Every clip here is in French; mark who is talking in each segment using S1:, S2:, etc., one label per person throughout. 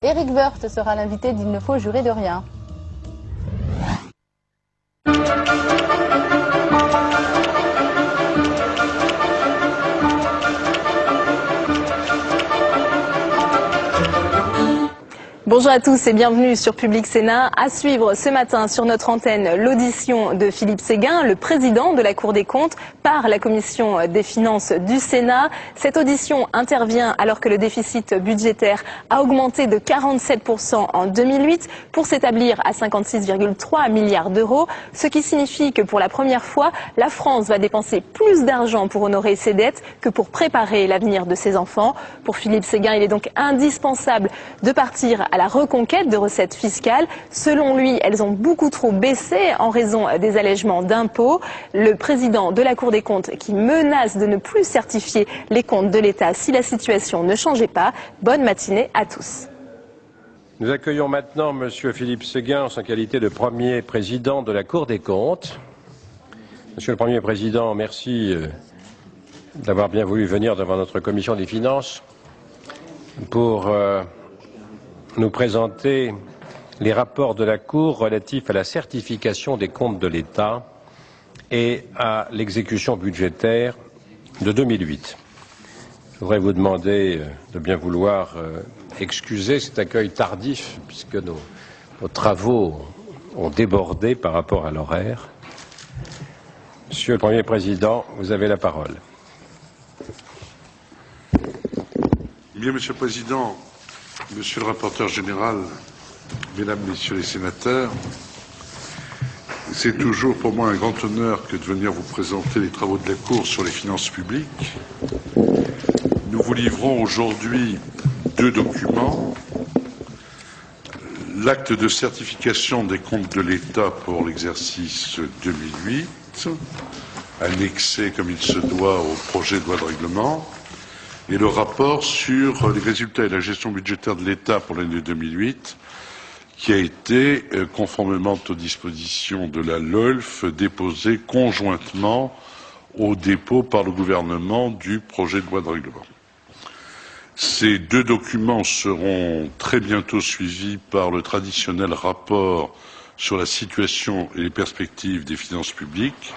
S1: Éric Woerth sera l'invité d'Il ne faut jurer de rien. Bonjour à tous et bienvenue sur Public Sénat. À suivre ce matin sur notre antenne l'audition de Philippe Séguin, le président de la Cour des comptes, par la Commission des finances du Sénat. Cette audition intervient alors que le déficit budgétaire a augmenté de 47% en 2008 pour s'établir à 56,3 milliards d'euros, ce qui signifie que pour la première fois, la France va dépenser plus d'argent pour honorer ses dettes que pour préparer l'avenir de ses enfants. Pour Philippe Séguin, il est donc indispensable de partir à la reconquête de recettes fiscales. Selon lui, elles ont beaucoup trop baissé en raison des allègements d'impôts. Le président de la Cour des comptes qui menace de ne plus certifier les comptes de l'État si la situation ne changeait pas. Bonne matinée à tous.
S2: Nous accueillons maintenant M. Philippe Séguin en sa qualité de premier président de la Cour des comptes. Monsieur le Premier Président, merci d'avoir bien voulu venir devant notre Commission des finances pour nous présenter les rapports de la Cour relatifs à la certification des comptes de l'État et à l'exécution budgétaire de 2008. Je voudrais vous demander de bien vouloir excuser cet accueil tardif puisque nos travaux ont débordé par rapport à l'horaire. Monsieur le Premier Président, vous avez la parole.
S3: Bien, Monsieur le Président, Monsieur le rapporteur général, Mesdames, Messieurs les sénateurs, c'est toujours pour moi un grand honneur que de venir vous présenter les travaux de la Cour sur les finances publiques. Nous vous livrons aujourd'hui deux documents. L'acte de certification des comptes de l'État pour l'exercice 2008, annexé comme il se doit au projet de loi de règlement, et le rapport sur les résultats et la gestion budgétaire de l'État pour l'année 2008, qui a été, conformément aux dispositions de la LOLF, déposé conjointement au dépôt par le gouvernement du projet de loi de règlement. Ces deux documents seront très bientôt suivis par le traditionnel rapport sur la situation et les perspectives des finances publiques,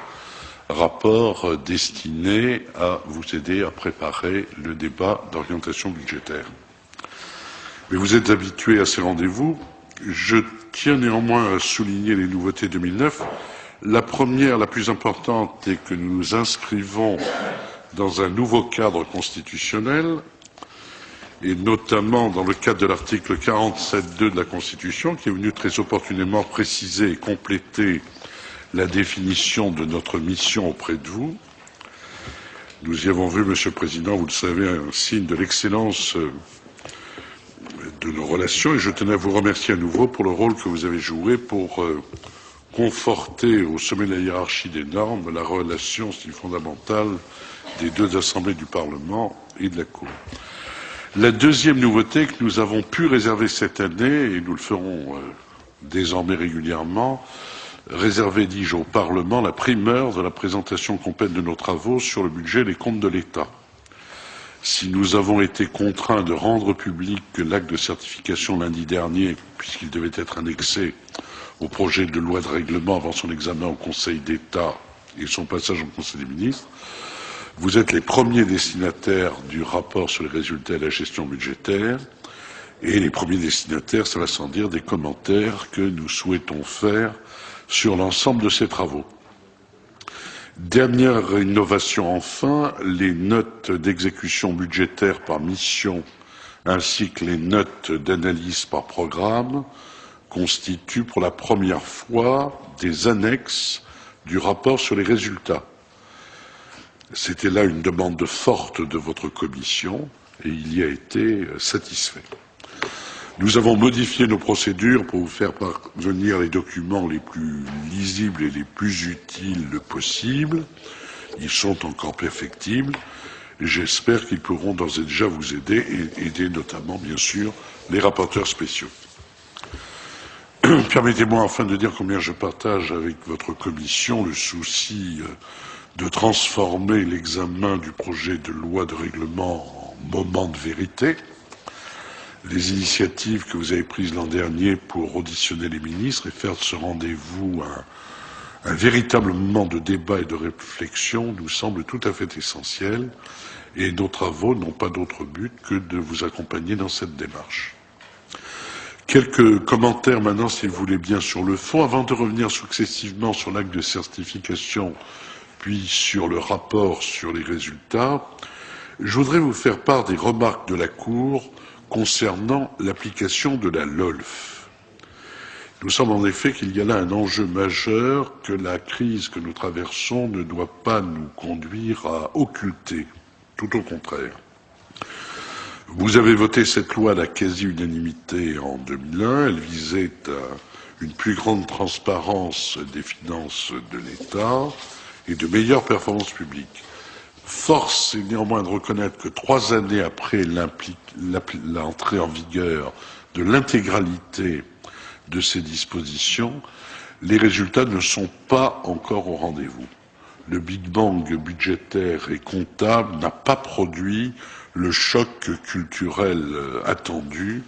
S3: rapport destiné à vous aider à préparer le débat d'orientation budgétaire. Mais vous êtes habitués à ces rendez-vous. Je tiens néanmoins à souligner les nouveautés 2009. La première, la plus importante, est que nous nous inscrivons dans un nouveau cadre constitutionnel, et notamment dans le cadre de l'article 47.2 de la Constitution, qui est venu très opportunément préciser et compléter la définition de notre mission auprès de vous. Nous y avons vu, Monsieur le Président, vous le savez, un signe de l'excellence de nos relations, et je tenais à vous remercier à nouveau pour le rôle que vous avez joué pour conforter au sommet de la hiérarchie des normes la relation si fondamentale des deux assemblées du Parlement et de la Cour. La deuxième nouveauté que nous avons pu réserver cette année, et nous le ferons désormais régulièrement, réserver, dis-je, au Parlement la primeur de la présentation complète de nos travaux sur le budget et les comptes de l'État. Si nous avons été contraints de rendre public l'acte de certification lundi dernier, puisqu'il devait être annexé au projet de loi de règlement avant son examen au Conseil d'État et son passage au Conseil des ministres, vous êtes les premiers destinataires du rapport sur les résultats et la gestion budgétaire, et les premiers destinataires, ça va sans dire, des commentaires que nous souhaitons faire sur l'ensemble de ces travaux. Dernière innovation enfin, les notes d'exécution budgétaire par mission ainsi que les notes d'analyse par programme constituent pour la première fois des annexes du rapport sur les résultats. C'était là une demande forte de votre commission et il y a été satisfait. Nous avons modifié nos procédures pour vous faire parvenir les documents les plus lisibles et les plus utiles possibles. Ils sont encore perfectibles et j'espère qu'ils pourront d'ores et déjà vous aider et aider notamment, bien sûr, les rapporteurs spéciaux. Permettez-moi enfin de dire combien je partage avec votre commission le souci de transformer l'examen du projet de loi de règlement en moment de vérité. les initiatives que vous avez prises l'an dernier pour auditionner les ministres et faire de ce rendez-vous un véritable moment de débat et de réflexion nous semble tout à fait essentiel, et nos travaux n'ont pas d'autre but que de vous accompagner dans cette démarche. Quelques commentaires maintenant, si vous voulez bien, sur le fond, avant de revenir successivement sur l'acte de certification, puis sur le rapport sur les résultats. Je voudrais vous faire part des remarques de la Cour concernant l'application de la LOLF. Il nous semble en effet qu'il y a là un enjeu majeur que la crise que nous traversons ne doit pas nous conduire à occulter, tout au contraire. Vous avez voté cette loi à la quasi-unanimité en 2001. Elle visait à une plus grande transparence des finances de l'État et de meilleures performances publiques. Force est néanmoins de reconnaître que 3 années après l'entrée en vigueur de l'intégralité de ces dispositions, les résultats ne sont pas encore au rendez-vous. Le Big Bang budgétaire et comptable n'a pas produit le choc culturel attendu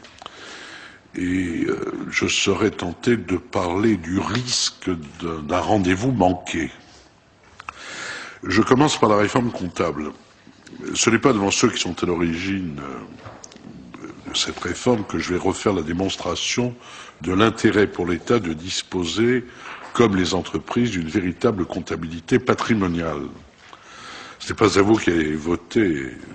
S3: et je serais tenté de parler du risque d'un rendez-vous manqué. Je commence par la réforme comptable. Ce n'est pas devant ceux qui sont à l'origine de cette réforme que je vais refaire la démonstration de l'intérêt pour l'État de disposer, comme les entreprises, d'une véritable comptabilité patrimoniale. Ce n'est pas à vous qui avez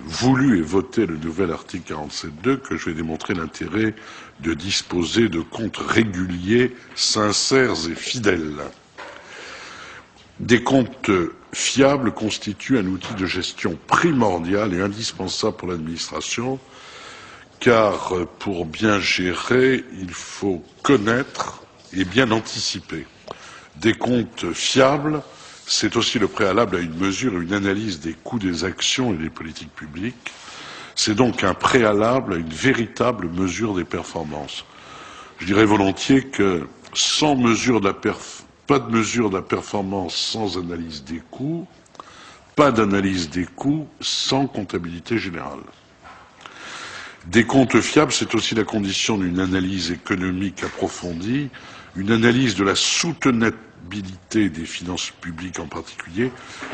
S3: voulu et voté le nouvel article 47.2 que je vais démontrer l'intérêt de disposer de comptes réguliers, sincères et fidèles. Des comptes fiables constituent un outil de gestion primordial et indispensable pour l'administration, car pour bien gérer, il faut connaître et bien anticiper. Des comptes fiables, c'est aussi le préalable à une mesure et une analyse des coûts des actions et des politiques publiques. C'est donc un préalable à une véritable mesure des performances. Je dirais volontiers que sans mesure de la pas de mesure de la performance sans analyse des coûts, pas d'analyse des coûts sans comptabilité générale. Des comptes fiables, c'est aussi la condition d'une analyse économique approfondie, une analyse de la soutenabilité des finances publiques en particulier,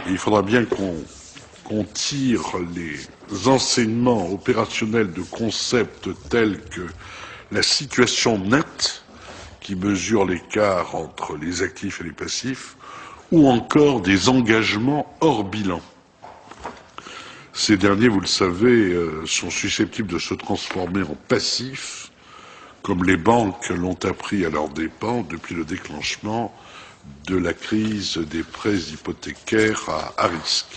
S3: et il faudra bien qu'on tire les enseignements opérationnels de concepts tels que la situation nette, qui mesure l'écart entre les actifs et les passifs, ou encore des engagements hors bilan. Ces derniers, vous le savez, sont susceptibles de se transformer en passifs, comme les banques l'ont appris à leurs dépens depuis le déclenchement de la crise des prêts hypothécaires à risque.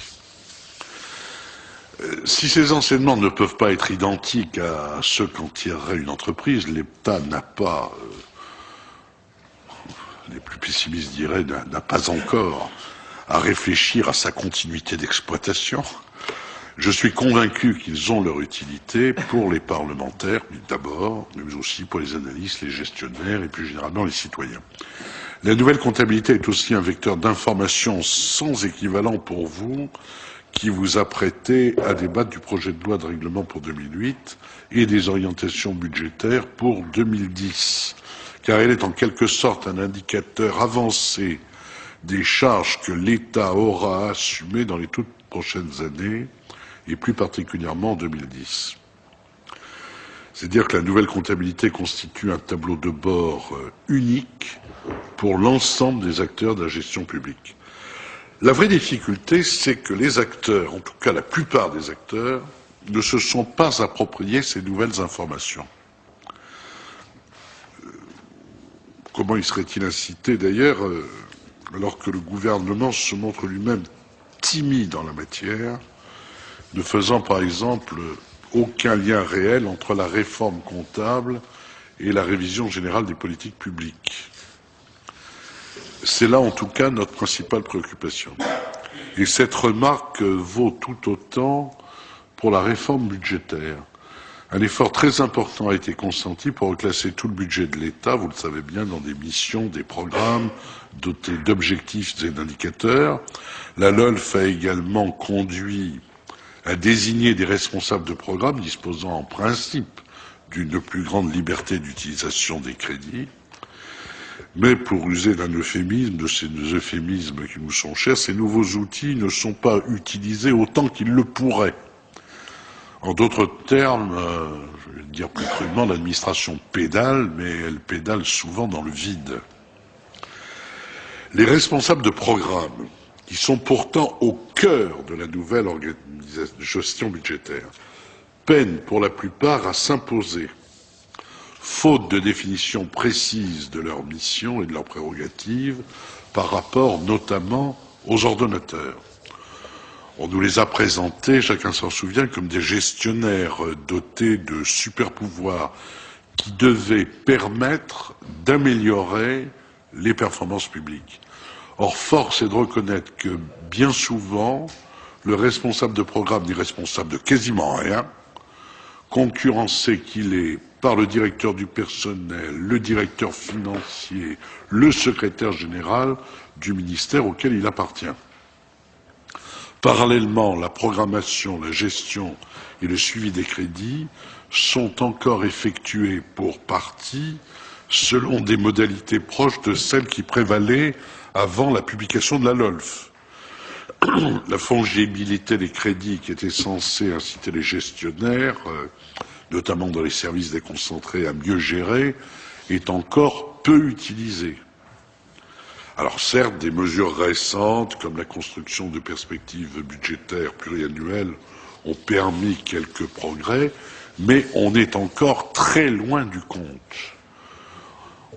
S3: Si ces enseignements ne peuvent pas être identiques à ceux qu'en tirerait une entreprise, l'État n'a pas, les plus pessimistes diraient, n'a pas encore à réfléchir à sa continuité d'exploitation. Je suis convaincu qu'ils ont leur utilité pour les parlementaires, d'abord, mais aussi pour les analystes, les gestionnaires et plus généralement les citoyens. La nouvelle comptabilité est aussi un vecteur d'information sans équivalent pour vous qui vous apprêtez à débattre du projet de loi de règlement pour 2008 et des orientations budgétaires pour 2010, car elle est en quelque sorte un indicateur avancé des charges que l'État aura à assumer dans les toutes prochaines années, et plus particulièrement en 2010. C'est-à-dire que la nouvelle comptabilité constitue un tableau de bord unique pour l'ensemble des acteurs de la gestion publique. La vraie difficulté, c'est que les acteurs, en tout cas la plupart des acteurs, ne se sont pas appropriés ces nouvelles informations. Comment y serait-il incité d'ailleurs, alors que le gouvernement se montre lui-même timide en la matière, ne faisant par exemple aucun lien réel entre la réforme comptable et la révision générale des politiques publiques. C'est là en tout cas notre principale préoccupation. Et cette remarque vaut tout autant pour la réforme budgétaire. Un effort très important a été consenti pour reclasser tout le budget de l'État, vous le savez bien, dans des missions, des programmes dotés d'objectifs et d'indicateurs. La LOLF a également conduit à désigner des responsables de programmes disposant en principe d'une plus grande liberté d'utilisation des crédits. Mais pour user d'un euphémisme, de ces euphémismes qui nous sont chers, ces nouveaux outils ne sont pas utilisés autant qu'ils le pourraient. En d'autres termes, je vais le dire plus crûment, l'administration pédale, mais elle pédale souvent dans le vide. Les responsables de programme, qui sont pourtant au cœur de la nouvelle gestion budgétaire, peinent pour la plupart à s'imposer, faute de définition précise de leur mission et de leurs prérogatives, par rapport notamment aux ordonnateurs. On nous les a présentés, chacun s'en souvient, comme des gestionnaires dotés de super-pouvoirs qui devaient permettre d'améliorer les performances publiques. Or, force est de reconnaître que, bien souvent, le responsable de programme n'est responsable de quasiment rien, concurrencé qu'il est par le directeur du personnel, le directeur financier, le secrétaire général du ministère auquel il appartient. Parallèlement, la programmation, la gestion et le suivi des crédits sont encore effectués pour partie selon des modalités proches de celles qui prévalaient avant la publication de la LOLF. La fongibilité des crédits qui était censée inciter les gestionnaires, notamment dans les services déconcentrés, à mieux gérer, est encore peu utilisée. Alors certes, des mesures récentes, comme la construction de perspectives budgétaires pluriannuelles, ont permis quelques progrès, mais on est encore très loin du compte.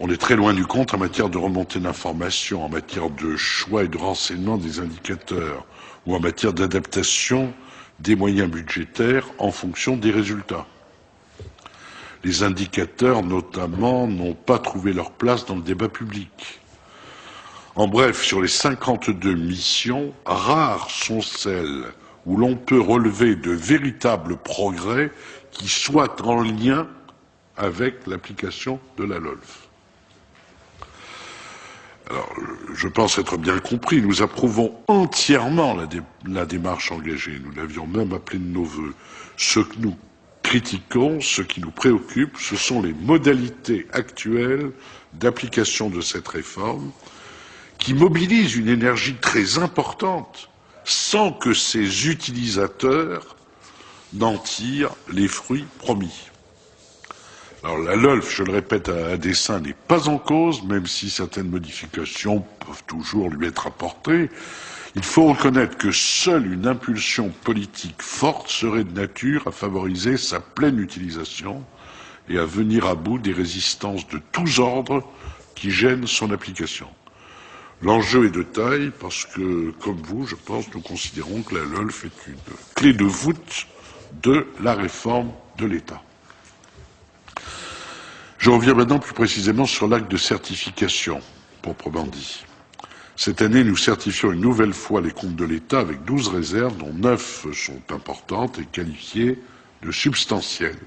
S3: On est très loin du compte en matière de remontée d'informations, en matière de choix et de renseignement des indicateurs, ou en matière d'adaptation des moyens budgétaires en fonction des résultats. Les indicateurs, notamment, n'ont pas trouvé leur place dans le débat public. En bref, sur les 52 missions, rares sont celles où l'on peut relever de véritables progrès qui soient en lien avec l'application de la LOLF. Alors, je pense être bien compris, nous approuvons entièrement la démarche engagée, nous l'avions même appelée de nos vœux. Ce que nous critiquons, ce qui nous préoccupe, ce sont les modalités actuelles d'application de cette réforme, qui mobilise une énergie très importante sans que ses utilisateurs n'en tirent les fruits promis. Alors la LOLF, je le répète à dessein, n'est pas en cause, même si certaines modifications peuvent toujours lui être apportées. Il faut reconnaître que seule une impulsion politique forte serait de nature à favoriser sa pleine utilisation et à venir à bout des résistances de tous ordres qui gênent son application. L'enjeu est de taille parce que, comme vous, je pense, nous considérons que la LOLF est une clé de voûte de la réforme de l'État. Je reviens maintenant plus précisément sur l'acte de certification, proprement dit. Cette année, nous certifions une nouvelle fois les comptes de l'État avec 12 réserves, dont 9 sont importantes et qualifiées de substantielles.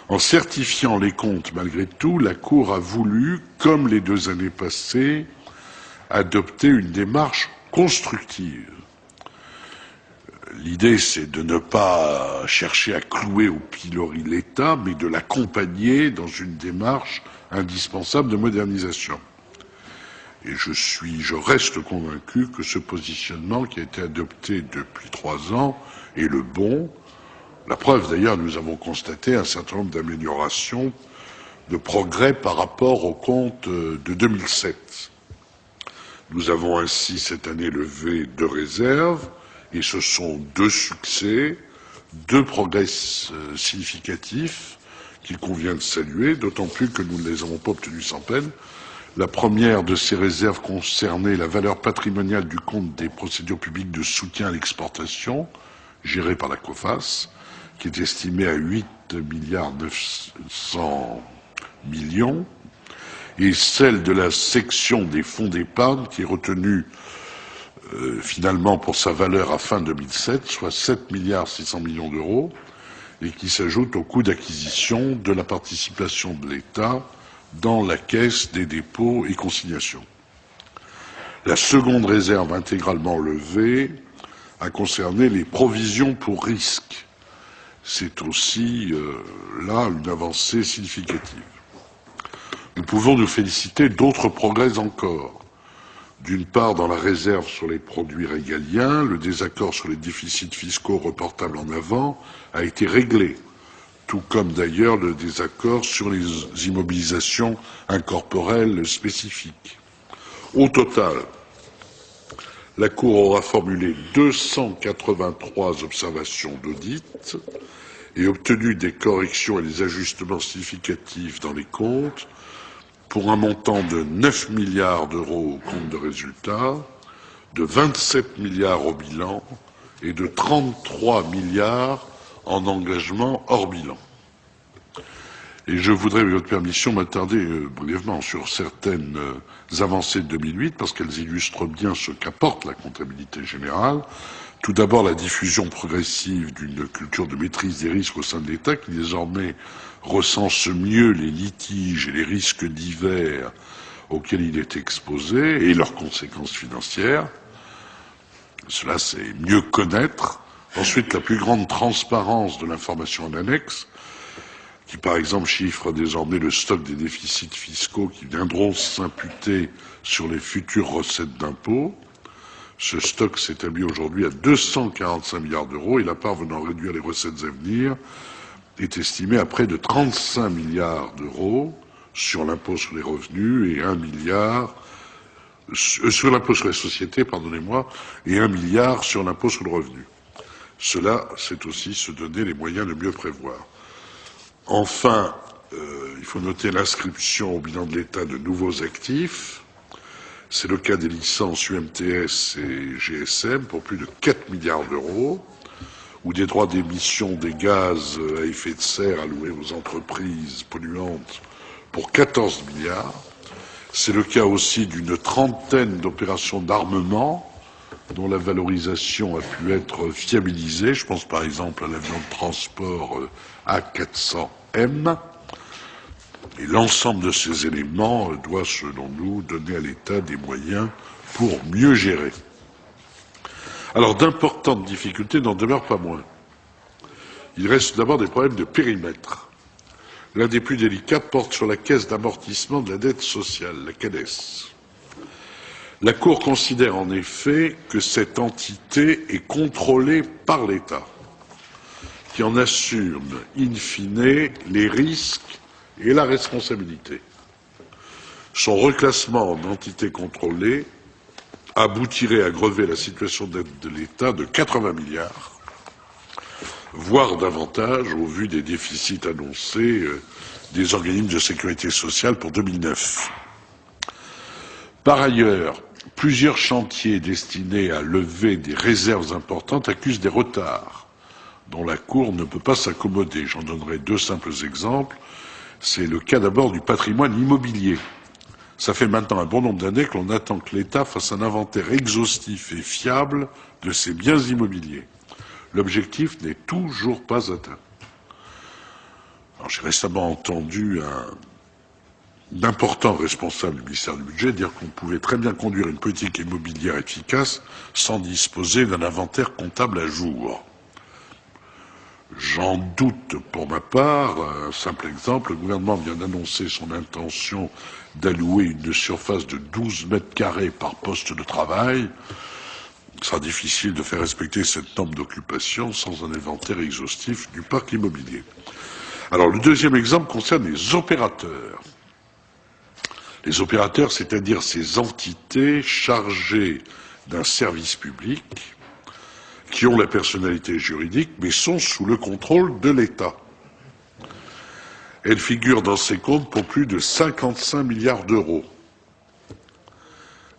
S3: En certifiant les comptes, malgré tout, la Cour a voulu, comme les 2 années passées, adopter une démarche constructive. L'idée, c'est de ne pas chercher à clouer au pilori l'État, mais de l'accompagner dans une démarche indispensable de modernisation. Et je reste convaincu que ce positionnement qui a été adopté depuis 3 ans est le bon. La preuve, d'ailleurs, nous avons constaté un certain nombre d'améliorations, de progrès par rapport au compte de 2007. Nous avons ainsi cette année levé 2 réserves, et ce sont 2 succès, 2 progrès significatifs qu'il convient de saluer, d'autant plus que nous ne les avons pas obtenus sans peine. La première de ces réserves concernait la valeur patrimoniale du compte des procédures publiques de soutien à l'exportation, géré par la COFAS, qui est estimé à 8,9 milliards, et celle de la section des fonds d'épargne qui est retenue finalement pour sa valeur à fin 2007, soit 7,6 milliards d'euros, et qui s'ajoute au coût d'acquisition de la participation de l'État dans la Caisse des dépôts et consignations. La seconde réserve intégralement levée a concerné les provisions pour risque. c'est aussi là une avancée significative. Nous pouvons nous féliciter d'autres progrès encore. D'une part, dans la réserve sur les produits régaliens, le désaccord sur les déficits fiscaux reportables en avant a été réglé, tout comme d'ailleurs le désaccord sur les immobilisations incorporelles spécifiques. Au total, la Cour aura formulé 283 observations d'audit et obtenu des corrections et des ajustements significatifs dans les comptes pour un montant de 9 milliards d'euros au compte de résultat, de 27 milliards au bilan et de 33 milliards en engagement hors bilan. Et je voudrais, avec votre permission, m'attarder brièvement sur certaines avancées de 2008 parce qu'elles illustrent bien ce qu'apporte la comptabilité générale. Tout d'abord, la diffusion progressive d'une culture de maîtrise des risques au sein de l'État qui désormais recense mieux les litiges et les risques divers auxquels il est exposé et leurs conséquences financières. Cela, c'est mieux connaître. Ensuite, la plus grande transparence de l'information en annexe, qui par exemple chiffre désormais le stock des déficits fiscaux qui viendront s'imputer sur les futures recettes d'impôts. Ce stock s'établit aujourd'hui à 245 milliards d'euros et la part venant réduire les recettes à venir est estimée à près de 35 milliards d'euros sur l'impôt sur les revenus et 1 milliard sur l'impôt sur les sociétés, pardonnez-moi, et 1 milliard sur l'impôt sur le revenu. Cela, c'est aussi se donner les moyens de mieux prévoir. Enfin, il faut noter l'inscription au bilan de l'État de nouveaux actifs. C'est le cas des licences UMTS et GSM pour plus de 4 milliards d'euros, ou des droits d'émission des gaz à effet de serre alloués aux entreprises polluantes pour 14 milliards. C'est le cas aussi d'une trentaine d'opérations d'armement dont la valorisation a pu être fiabilisée. Je pense par exemple à l'avion de transport A400M. Et l'ensemble de ces éléments doit, selon nous, donner à l'État des moyens pour mieux gérer. Alors, d'importantes difficultés n'en demeurent pas moins. Il reste d'abord des problèmes de périmètre. L'un des plus délicats porte sur la caisse d'amortissement de la dette sociale, la CADES. La Cour considère en effet que cette entité est contrôlée par l'État, qui en assume in fine les risques et la responsabilité. Son reclassement en entité contrôlée aboutirait à grever la situation de dette de l'État de 80 milliards, voire davantage au vu des déficits annoncés des organismes de sécurité sociale pour 2009. Par ailleurs, plusieurs chantiers destinés à lever des réserves importantes accusent des retards dont la Cour ne peut pas s'accommoder. J'en donnerai deux simples exemples. C'est le cas d'abord du patrimoine immobilier. Ça fait maintenant un bon nombre d'années que l'on attend que l'État fasse un inventaire exhaustif et fiable de ses biens immobiliers. L'objectif n'est toujours pas atteint. J'ai récemment entendu un important responsable du ministère du Budget dire qu'on pouvait très bien conduire une politique immobilière efficace sans disposer d'un inventaire comptable à jour. J'en doute pour ma part. Un simple exemple, le gouvernement vient d'annoncer son intention d'allouer une surface de 12 mètres carrés par poste de travail. Il sera difficile de faire respecter cette norme d'occupation sans un inventaire exhaustif du parc immobilier. Alors, le deuxième exemple concerne les opérateurs. Les opérateurs, c'est-à-dire ces entités chargées d'un service public qui ont la personnalité juridique mais sont sous le contrôle de l'État. Elles figurent dans ces comptes pour plus de 55 milliards d'euros.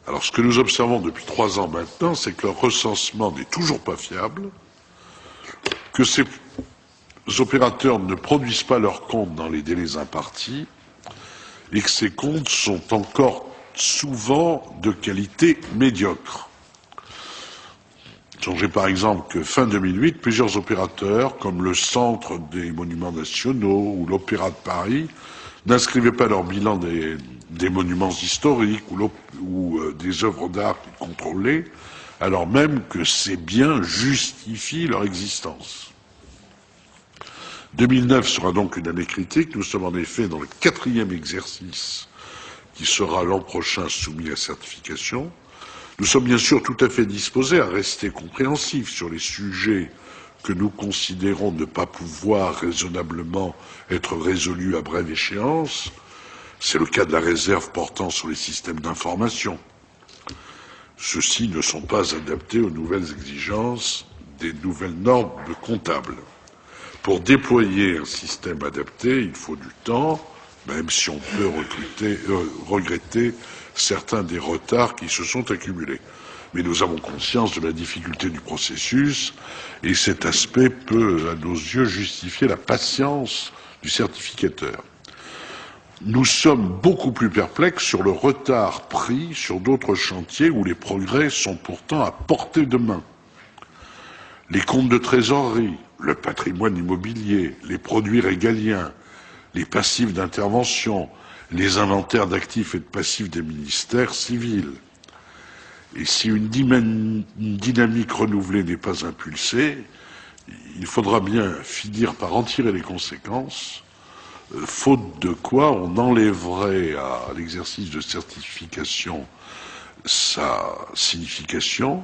S3: Alors, ce que nous observons depuis 3 ans maintenant, c'est que leur recensement n'est toujours pas fiable, que ces opérateurs ne produisent pas leurs comptes dans les délais impartis et que ces comptes sont encore souvent de qualité médiocre. Songez par exemple que fin 2008, plusieurs opérateurs, comme le Centre des Monuments Nationaux ou l'Opéra de Paris, n'inscrivaient pas leur bilan des monuments historiques ou des œuvres d'art qu'ils contrôlaient, alors même que ces biens justifient leur existence. 2009 sera donc une année critique. Nous sommes en effet dans le 4e exercice qui sera l'an prochain soumis à certification. Nous sommes bien sûr tout à fait disposés à rester compréhensifs sur les sujets que nous considérons ne pas pouvoir raisonnablement être résolus à brève échéance. C'est le cas de la réserve portant sur les systèmes d'information. Ceux-ci ne sont pas adaptés aux nouvelles exigences des nouvelles normes comptables. Pour déployer un système adapté, il faut du temps, même si on peut regretter certains des retards qui se sont accumulés. Mais nous avons conscience de la difficulté du processus et cet aspect peut, à nos yeux, justifier la patience du certificateur. Nous sommes beaucoup plus perplexes sur le retard pris sur d'autres chantiers où les progrès sont pourtant à portée de main. Les comptes de trésorerie, le patrimoine immobilier, les produits régaliens, les passifs d'intervention, les inventaires d'actifs et de passifs des ministères civils. Et si une dynamique renouvelée n'est pas impulsée, il faudra bien finir par en tirer les conséquences, faute de quoi on enlèverait à l'exercice de certification sa signification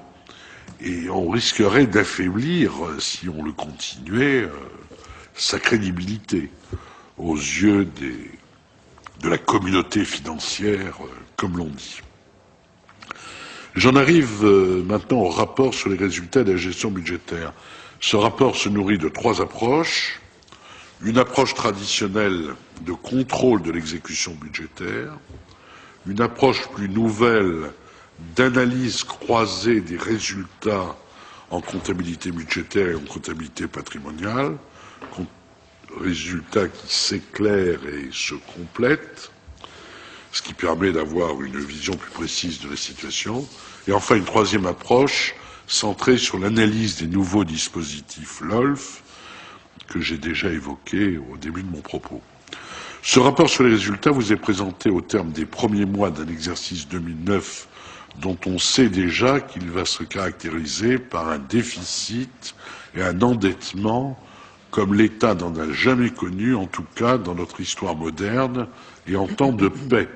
S3: et on risquerait d'affaiblir, si on le continuait, sa crédibilité aux yeux de la communauté financière, comme l'on dit. J'en arrive maintenant au rapport sur les résultats de la gestion budgétaire. Ce rapport se nourrit de 3 approches. Une approche traditionnelle de contrôle de l'exécution budgétaire, une approche plus nouvelle d'analyse croisée des résultats en comptabilité budgétaire et en comptabilité patrimoniale, résultats qui s'éclairent et se complètent, ce qui permet d'avoir une vision plus précise de la situation. Et enfin, une 3e approche centrée sur l'analyse des nouveaux dispositifs LOLF, que j'ai déjà évoqué au début de mon propos. Ce rapport sur les résultats vous est présenté au terme des premiers mois d'un exercice 2009 dont on sait déjà qu'il va se caractériser par un déficit et un endettement comme l'État n'en a jamais connu, en tout cas dans notre histoire moderne et en temps de paix.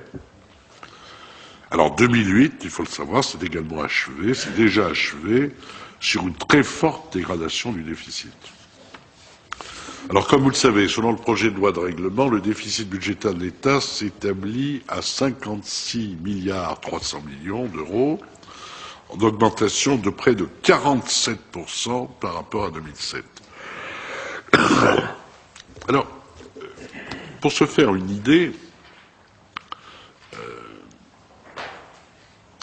S3: Alors 2008, il faut le savoir, c'est également achevé, c'est déjà achevé sur une très forte dégradation du déficit. Alors, comme vous le savez, selon le projet de loi de règlement, le déficit budgétaire de l'État s'établit à 56,3 milliards d'euros, en augmentation de près de 47% par rapport à 2007. Alors, pour se faire une idée,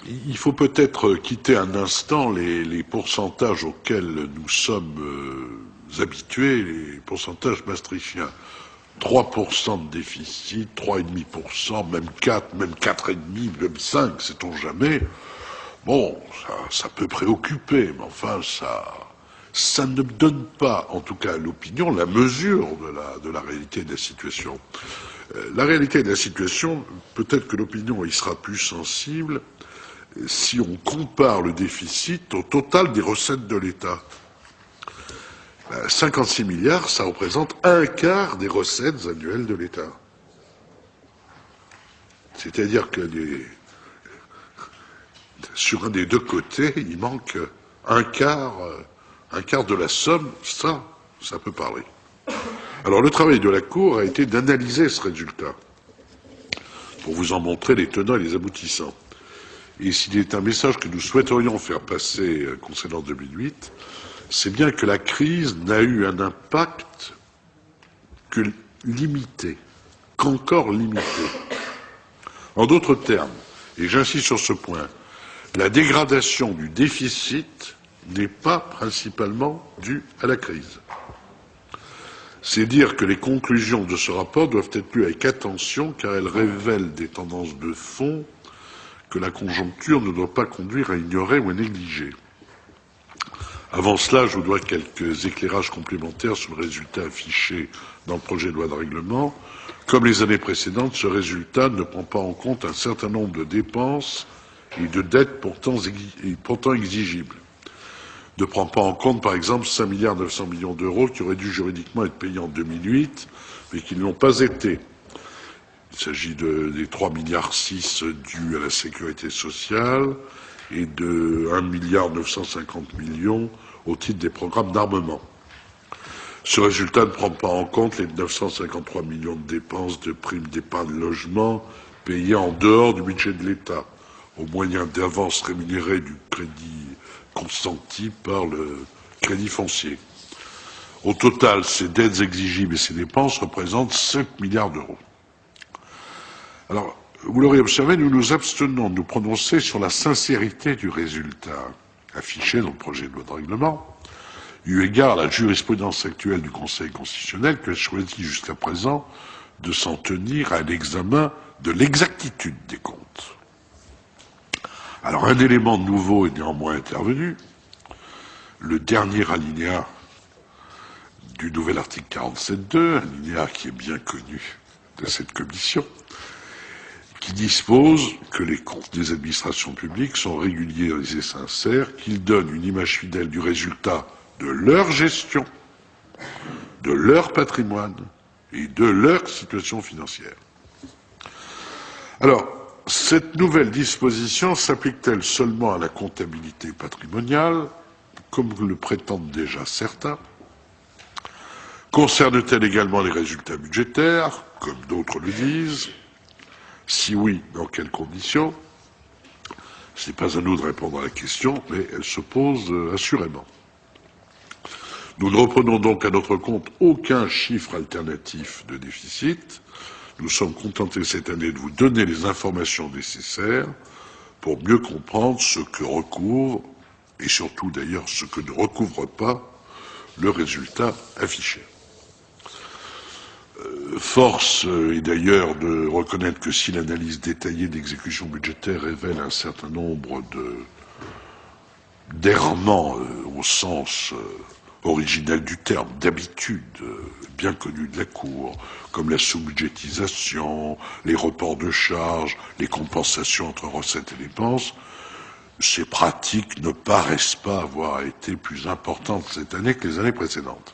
S3: il faut peut-être quitter un instant les pourcentages auxquels nous sommes habitués, les pourcentages maastrichtiens. 3% de déficit, 3,5%, même 4, même 4,5, même 5, sait-on jamais. Bon, ça peut préoccuper, mais enfin, ça ne donne pas, en tout cas à l'opinion, la mesure de la réalité de la situation. La réalité de la situation, peut-être que l'opinion y sera plus sensible si on compare le déficit au total des recettes de l'État. 56 milliards, ça représente 1/4 des recettes annuelles de l'État. C'est-à-dire que sur un des deux côtés, il manque un quart de la somme, ça peut parler. Alors le travail de la Cour a été d'analyser ce résultat, pour vous en montrer les tenants et les aboutissants. Et s'il est un message que nous souhaiterions faire passer concernant 2008, c'est bien que la crise n'a eu un impact que limité, qu'encore limité. En d'autres termes, et j'insiste sur ce point, la dégradation du déficit n'est pas principalement due à la crise. C'est dire que les conclusions de ce rapport doivent être lues avec attention car elles révèlent des tendances de fond que la conjoncture ne doit pas conduire à ignorer ou à négliger. Avant cela, je vous dois quelques éclairages complémentaires sur le résultat affiché dans le projet de loi de règlement. Comme les années précédentes, ce résultat ne prend pas en compte un certain nombre de dépenses et de dettes pourtant exigibles. ne prend pas en compte, par exemple, 5,9 milliards d'euros qui auraient dû juridiquement être payés en 2008, mais qui ne l'ont pas été. Il s'agit des 3,6 milliards dus à la sécurité sociale et de 1,950 milliards au titre des programmes d'armement. Ce résultat ne prend pas en compte les 953 millions de dépenses de primes d'épargne logement payées en dehors du budget de l'État, au moyen d'avances rémunérées du crédit consenti par le crédit foncier. Au total, ces dettes exigibles et ces dépenses représentent 7 milliards d'euros. Alors, vous l'aurez observé, nous nous abstenons de nous prononcer sur la sincérité du résultat affiché dans le projet de loi de règlement, eu égard à la jurisprudence actuelle du Conseil constitutionnel qui a choisi jusqu'à présent de s'en tenir à l'examen de l'exactitude des comptes. Alors, un élément nouveau est néanmoins intervenu. Le dernier alinéa du nouvel article 47.2, alinéa qui est bien connu de cette commission, qui dispose que les comptes des administrations publiques sont réguliers et sincères, qu'ils donnent une image fidèle du résultat de leur gestion, de leur patrimoine et de leur situation financière. Alors, cette nouvelle disposition s'applique-t-elle seulement à la comptabilité patrimoniale, comme le prétendent déjà certains? Concerne-t-elle également les résultats budgétaires, comme d'autres le disent? Si oui, dans quelles conditions? Ce n'est pas à nous de répondre à la question, mais elle se pose assurément. Nous ne reprenons donc à notre compte aucun chiffre alternatif de déficit. Nous sommes contentés cette année de vous donner les informations nécessaires pour mieux comprendre ce que recouvre, et surtout d'ailleurs ce que ne recouvre pas, le résultat affiché. Force est d'ailleurs de reconnaître que si l'analyse détaillée d'exécution budgétaire révèle un certain nombre d'errements au sens originel du terme, d'habitude bien connu de la Cour, comme la sous-budgétisation, les reports de charges, les compensations entre recettes et dépenses, ces pratiques ne paraissent pas avoir été plus importantes cette année que les années précédentes.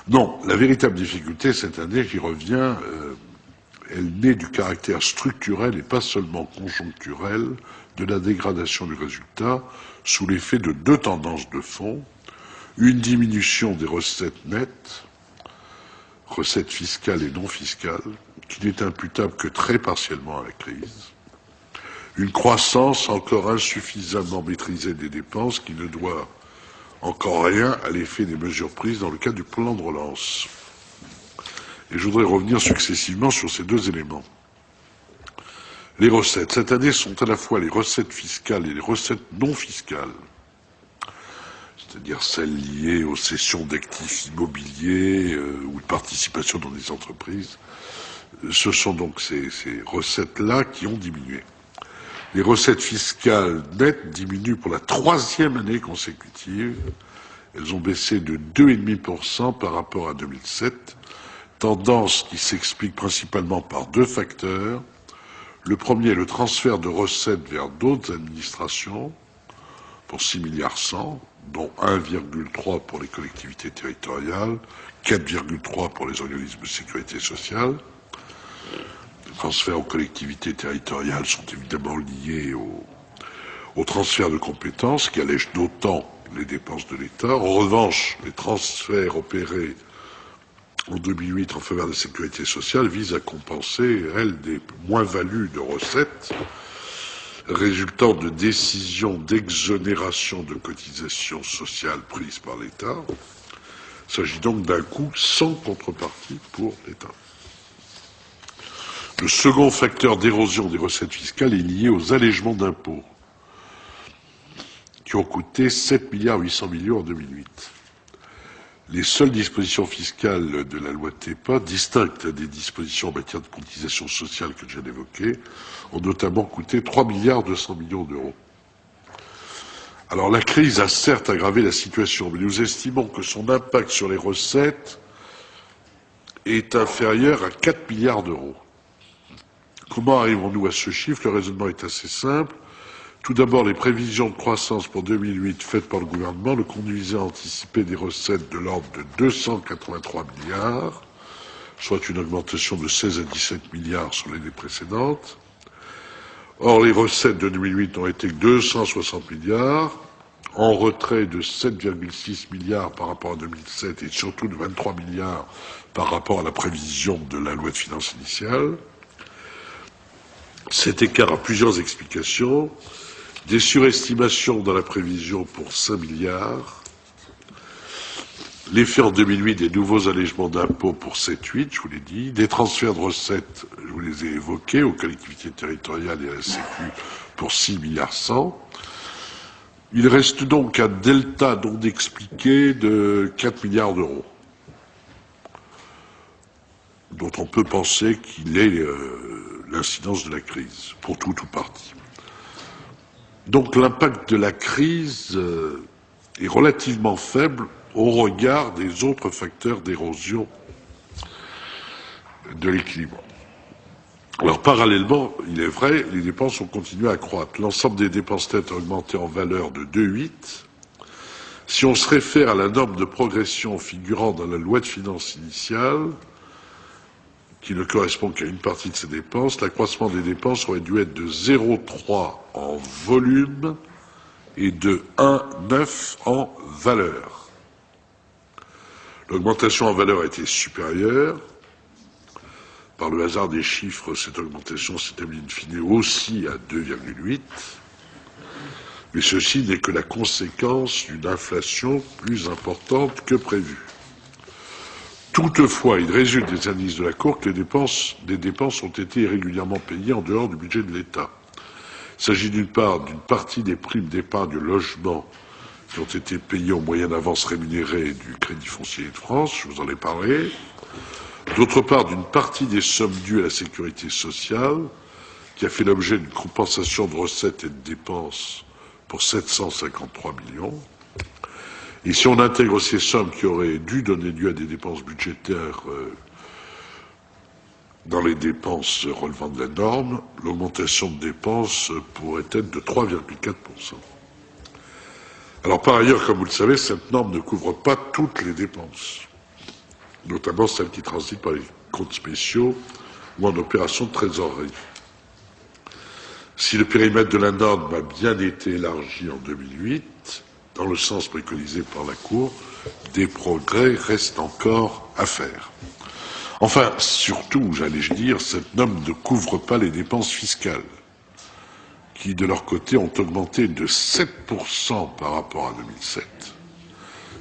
S3: Non, la véritable difficulté cette année, j'y reviens, elle naît du caractère structurel et pas seulement conjoncturel de la dégradation du résultat sous l'effet de deux tendances de fond, une diminution des recettes nettes, recettes fiscales et non fiscales, qui n'est imputable que très partiellement à la crise, une croissance encore insuffisamment maîtrisée des dépenses qui ne doit encore rien à l'effet des mesures prises dans le cadre du plan de relance. Et je voudrais revenir successivement sur ces deux éléments. Les recettes. Cette année sont à la fois les recettes fiscales et les recettes non fiscales, c'est-à-dire celles liées aux cessions d'actifs immobiliers ou de participation dans des entreprises. Ce sont donc ces recettes-là qui ont diminué. Les recettes fiscales nettes diminuent pour la troisième année consécutive. Elles ont baissé de 2,5% par rapport à 2007, tendance qui s'explique principalement par deux facteurs. Le premier est le transfert de recettes vers d'autres administrations pour 6,1 milliards, dont 1,3 pour les collectivités territoriales, 4,3 pour les organismes de sécurité sociale. Les transferts aux collectivités territoriales sont évidemment liés au transfert de compétences qui allège d'autant les dépenses de l'État. En revanche, les transferts opérés en 2008 en faveur de la sécurité sociale visent à compenser, elles, des moins-values de recettes résultant de décisions d'exonération de cotisations sociales prises par l'État. Il s'agit donc d'un coût sans contrepartie pour l'État. Le second facteur d'érosion des recettes fiscales est lié aux allègements d'impôts, qui ont coûté 7,8 milliards en 2008. Les seules dispositions fiscales de la loi TEPA, distinctes des dispositions en matière de cotisation sociale que je viens d'évoquer, ont notamment coûté 3,2 milliards d'euros. Alors la crise a certes aggravé la situation, mais nous estimons que son impact sur les recettes est inférieur à 4 milliards d'euros. Comment arrivons-nous à ce chiffre? Le raisonnement est assez simple. Tout d'abord, les prévisions de croissance pour 2008 faites par le gouvernement le conduisaient à anticiper des recettes de l'ordre de 283 milliards, soit une augmentation de 16 à 17 milliards sur l'année précédente. Or, les recettes de 2008 ont été que 260 milliards, en retrait de 7,6 milliards par rapport à 2007 et surtout de 23 milliards par rapport à la prévision de la loi de finances initiale. Cet écart a plusieurs explications. Des surestimations dans la prévision pour 5 milliards, l'effet en 2008 des nouveaux allègements d'impôts pour 7,8, je vous l'ai dit, des transferts de recettes, je vous les ai évoqués, aux collectivités territoriales et à la Sécu pour 6 milliards 100. Il reste donc un delta non expliqué de 4 milliards d'euros, dont on peut penser qu'il est l'incidence de la crise, pour tout ou partie. Donc l'impact de la crise est relativement faible au regard des autres facteurs d'érosion de l'équilibre. Alors parallèlement, il est vrai, les dépenses ont continué à croître. L'ensemble des dépenses nettes a augmenté en valeur de 2,8. Si on se réfère à la norme de progression figurant dans la loi de finances initiale, qui ne correspond qu'à une partie de ces dépenses, l'accroissement des dépenses aurait dû être de 0,3 en volume et de 1,9 en valeur. L'augmentation en valeur a été supérieure. Par le hasard des chiffres, cette augmentation s'établit in fine aussi à 2,8. Mais ceci n'est que la conséquence d'une inflation plus importante que prévue. Toutefois, il résulte des analyses de la Cour que des dépenses ont été irrégulièrement payées en dehors du budget de l'État. Il s'agit d'une part d'une partie des primes d'épargne logement qui ont été payées au moyen d'avances rémunérées du Crédit foncier de France, je vous en ai parlé. D'autre part, d'une partie des sommes dues à la sécurité sociale, qui a fait l'objet d'une compensation de recettes et de dépenses pour 753 millions. Et si on intègre ces sommes qui auraient dû donner lieu à des dépenses budgétaires dans les dépenses relevant de la norme, l'augmentation de dépenses pourrait être de 3,4%. Alors par ailleurs, comme vous le savez, cette norme ne couvre pas toutes les dépenses, notamment celles qui transitent par les comptes spéciaux ou en opérations de trésorerie. Si le périmètre de la norme a bien été élargi en 2008, dans le sens préconisé par la Cour, des progrès restent encore à faire. Enfin, surtout, j'allais dire, cette norme ne couvre pas les dépenses fiscales, qui, de leur côté, ont augmenté de 7% par rapport à 2007,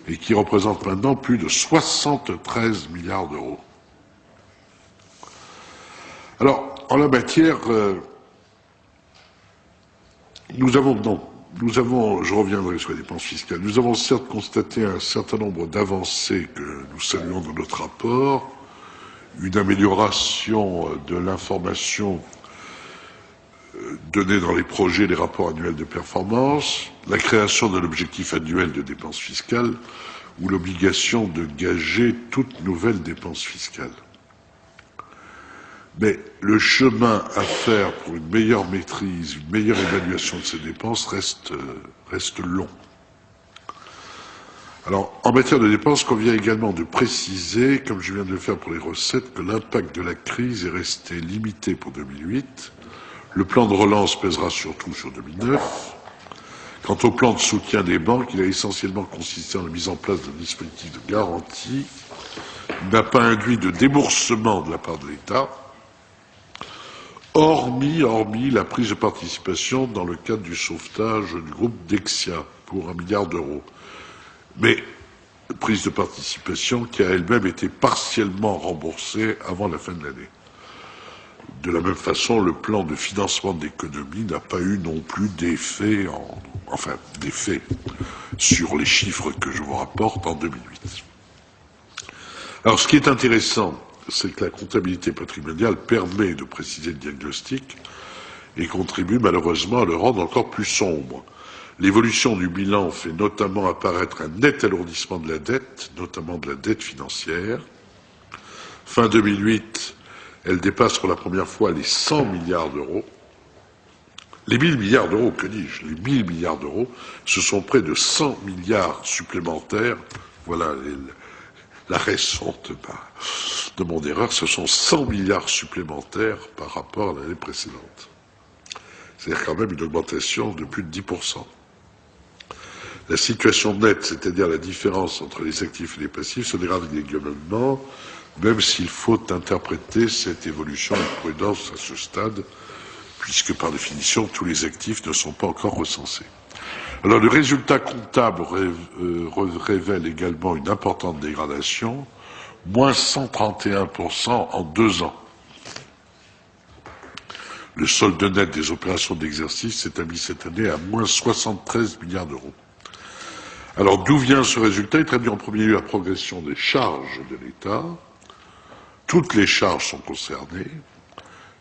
S3: et qui représentent maintenant plus de 73 milliards d'euros. Alors, en la matière, nous avons, je reviendrai sur les dépenses fiscales, nous avons certes constaté un certain nombre d'avancées que nous saluons dans notre rapport, une amélioration de l'information donnée dans les projets et les rapports annuels de performance, la création d'un objectif annuel de dépenses fiscales ou l'obligation de gager toute nouvelle dépense fiscale. Mais le chemin à faire pour une meilleure maîtrise, une meilleure évaluation de ces dépenses reste long. Alors, en matière de dépenses, il convient également de préciser, comme je viens de le faire pour les recettes, que l'impact de la crise est resté limité pour 2008. Le plan de relance pèsera surtout sur 2009. Quant au plan de soutien des banques, il a essentiellement consisté en la mise en place d'un dispositif de garantie. Il n'a pas induit de déboursement de la part de l'État, hormis la prise de participation dans le cadre du sauvetage du groupe Dexia pour 1 milliard d'euros. Mais prise de participation qui a elle-même été partiellement remboursée avant la fin de l'année. De la même façon, le plan de financement de l'économie n'a pas eu non plus d'effet sur les chiffres que je vous rapporte en 2008. Alors, ce qui est intéressant, c'est que la comptabilité patrimoniale permet de préciser le diagnostic et contribue malheureusement à le rendre encore plus sombre. L'évolution du bilan fait notamment apparaître un net alourdissement de la dette, notamment de la dette financière. Fin 2008, elle dépasse pour la première fois les 100 milliards d'euros. Les 1000 milliards d'euros, que dis-je? Les 1000 milliards d'euros, ce sont près de 100 milliards supplémentaires. Voilà la raison de mon erreur. Ce sont 100 milliards supplémentaires par rapport à l'année précédente. C'est-à-dire quand même une augmentation de plus de 10%. La situation nette, c'est-à-dire la différence entre les actifs et les passifs, se dégrade également, même s'il faut interpréter cette évolution avec prudence à ce stade, puisque par définition, tous les actifs ne sont pas encore recensés. Alors le résultat comptable révèle également une importante dégradation, moins 131% en 2 ans. Le solde net des opérations d'exercice s'établit cette année à moins 73 milliards d'euros. Alors d'où vient ce résultat? Il traduit en premier lieu la progression des charges de l'État. Toutes les charges sont concernées.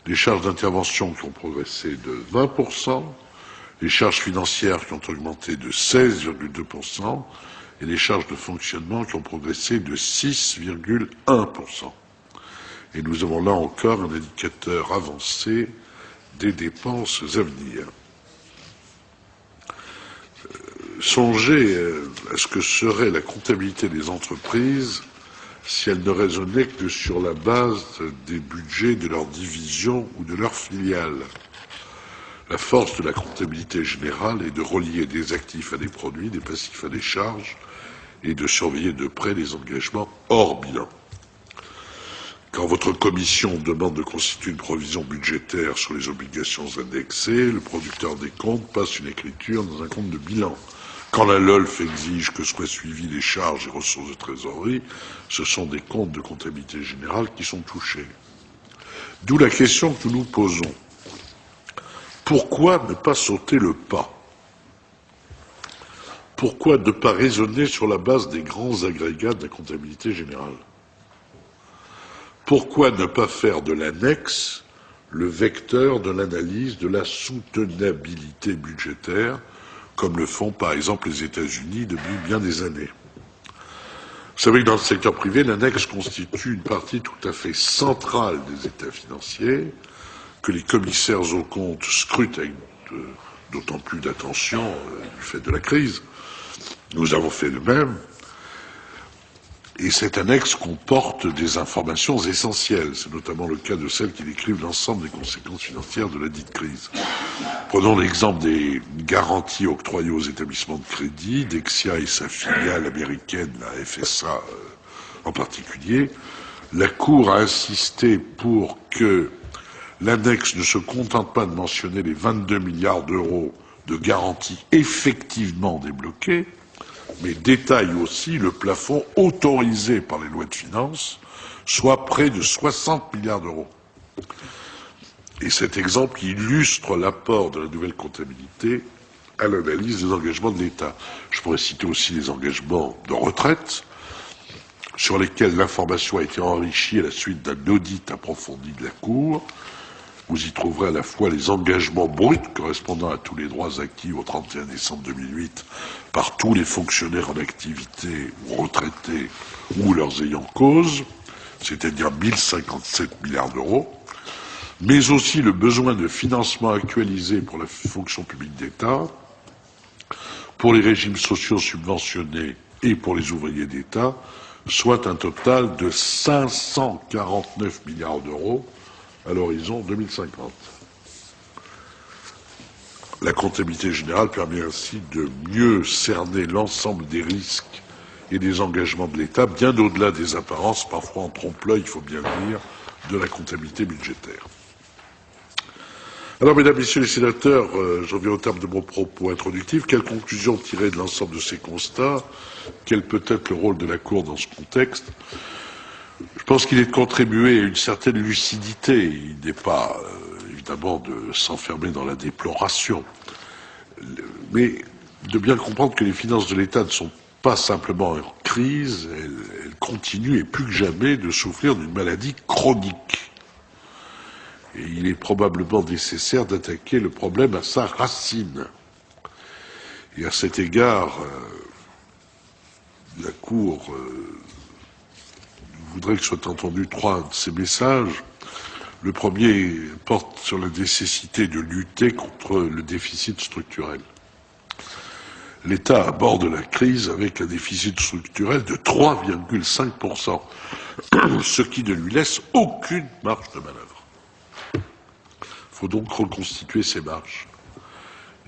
S3: Les charges d'intervention qui ont progressé de 20%, les charges financières qui ont augmenté de 16,2% et les charges de fonctionnement qui ont progressé de 6,1%. Et nous avons là encore un indicateur avancé des dépenses à venir. Songez à ce que serait la comptabilité des entreprises si elle ne raisonnait que sur la base des budgets de leurs divisions ou de leurs filiales. La force de la comptabilité générale est de relier des actifs à des produits, des passifs à des charges, et de surveiller de près les engagements hors bilan. Quand votre commission demande de constituer une provision budgétaire sur les obligations indexées, le producteur des comptes passe une écriture dans un compte de bilan. Quand la LOLF exige que soient suivies les charges et ressources de trésorerie, ce sont des comptes de comptabilité générale qui sont touchés. D'où la question que nous nous posons. Pourquoi ne pas sauter le pas? Pourquoi ne pas raisonner sur la base des grands agrégats de la comptabilité générale? Pourquoi ne pas faire de l'annexe le vecteur de l'analyse de la soutenabilité budgétaire, comme le font par exemple les États-Unis depuis bien des années? Vous savez que dans le secteur privé, l'annexe constitue une partie tout à fait centrale des états financiers, que les commissaires aux comptes scrutent avec d'autant plus d'attention du fait de la crise. Nous avons fait de même. Et cette annexe comporte des informations essentielles. C'est notamment le cas de celles qui décrivent l'ensemble des conséquences financières de la dite crise. Prenons l'exemple des garanties octroyées aux établissements de crédit, Dexia et sa filiale américaine, la FSA en particulier. La Cour a insisté pour que l'annexe ne se contente pas de mentionner les 22 milliards d'euros de garanties effectivement débloquées, mais détaille aussi le plafond autorisé par les lois de finances, soit près de 60 milliards d'euros. Et cet exemple illustre l'apport de la nouvelle comptabilité à l'analyse des engagements de l'État. Je pourrais citer aussi les engagements de retraite, sur lesquels l'information a été enrichie à la suite d'un audit approfondi de la Cour. Vous y trouverez à la fois les engagements bruts correspondant à tous les droits acquis au 31 décembre 2008 par tous les fonctionnaires en activité ou retraités ou leurs ayants cause, c'est-à-dire 1057 milliards d'euros, mais aussi le besoin de financement actualisé pour la fonction publique d'État, pour les régimes sociaux subventionnés et pour les ouvriers d'État, soit un total de 549 milliards d'euros à l'horizon 2050. La comptabilité générale permet ainsi de mieux cerner l'ensemble des risques et des engagements de l'État, bien au-delà des apparences, parfois en trompe-l'œil, il faut bien le dire, de la comptabilité budgétaire. Alors, mesdames, messieurs les sénateurs, j'en viens au terme de mon propos introductif. Quelles conclusions tirer de l'ensemble de ces constats? Quel peut être le rôle de la Cour dans ce contexte? Je pense qu'il est de contribuer à une certaine lucidité. Il n'est pas, évidemment, de s'enfermer dans la déploration, mais de bien comprendre que les finances de l'État ne sont pas simplement en crise, elles continuent et plus que jamais de souffrir d'une maladie chronique. Et il est probablement nécessaire d'attaquer le problème à sa racine. Et à cet égard, la Cour voudrait que soient entendus trois de ces messages. Le premier porte sur la nécessité de lutter contre le déficit structurel. L'État aborde la crise avec un déficit structurel de 3,5%, ce qui ne lui laisse aucune marge de manœuvre. Il faut donc reconstituer ces marges.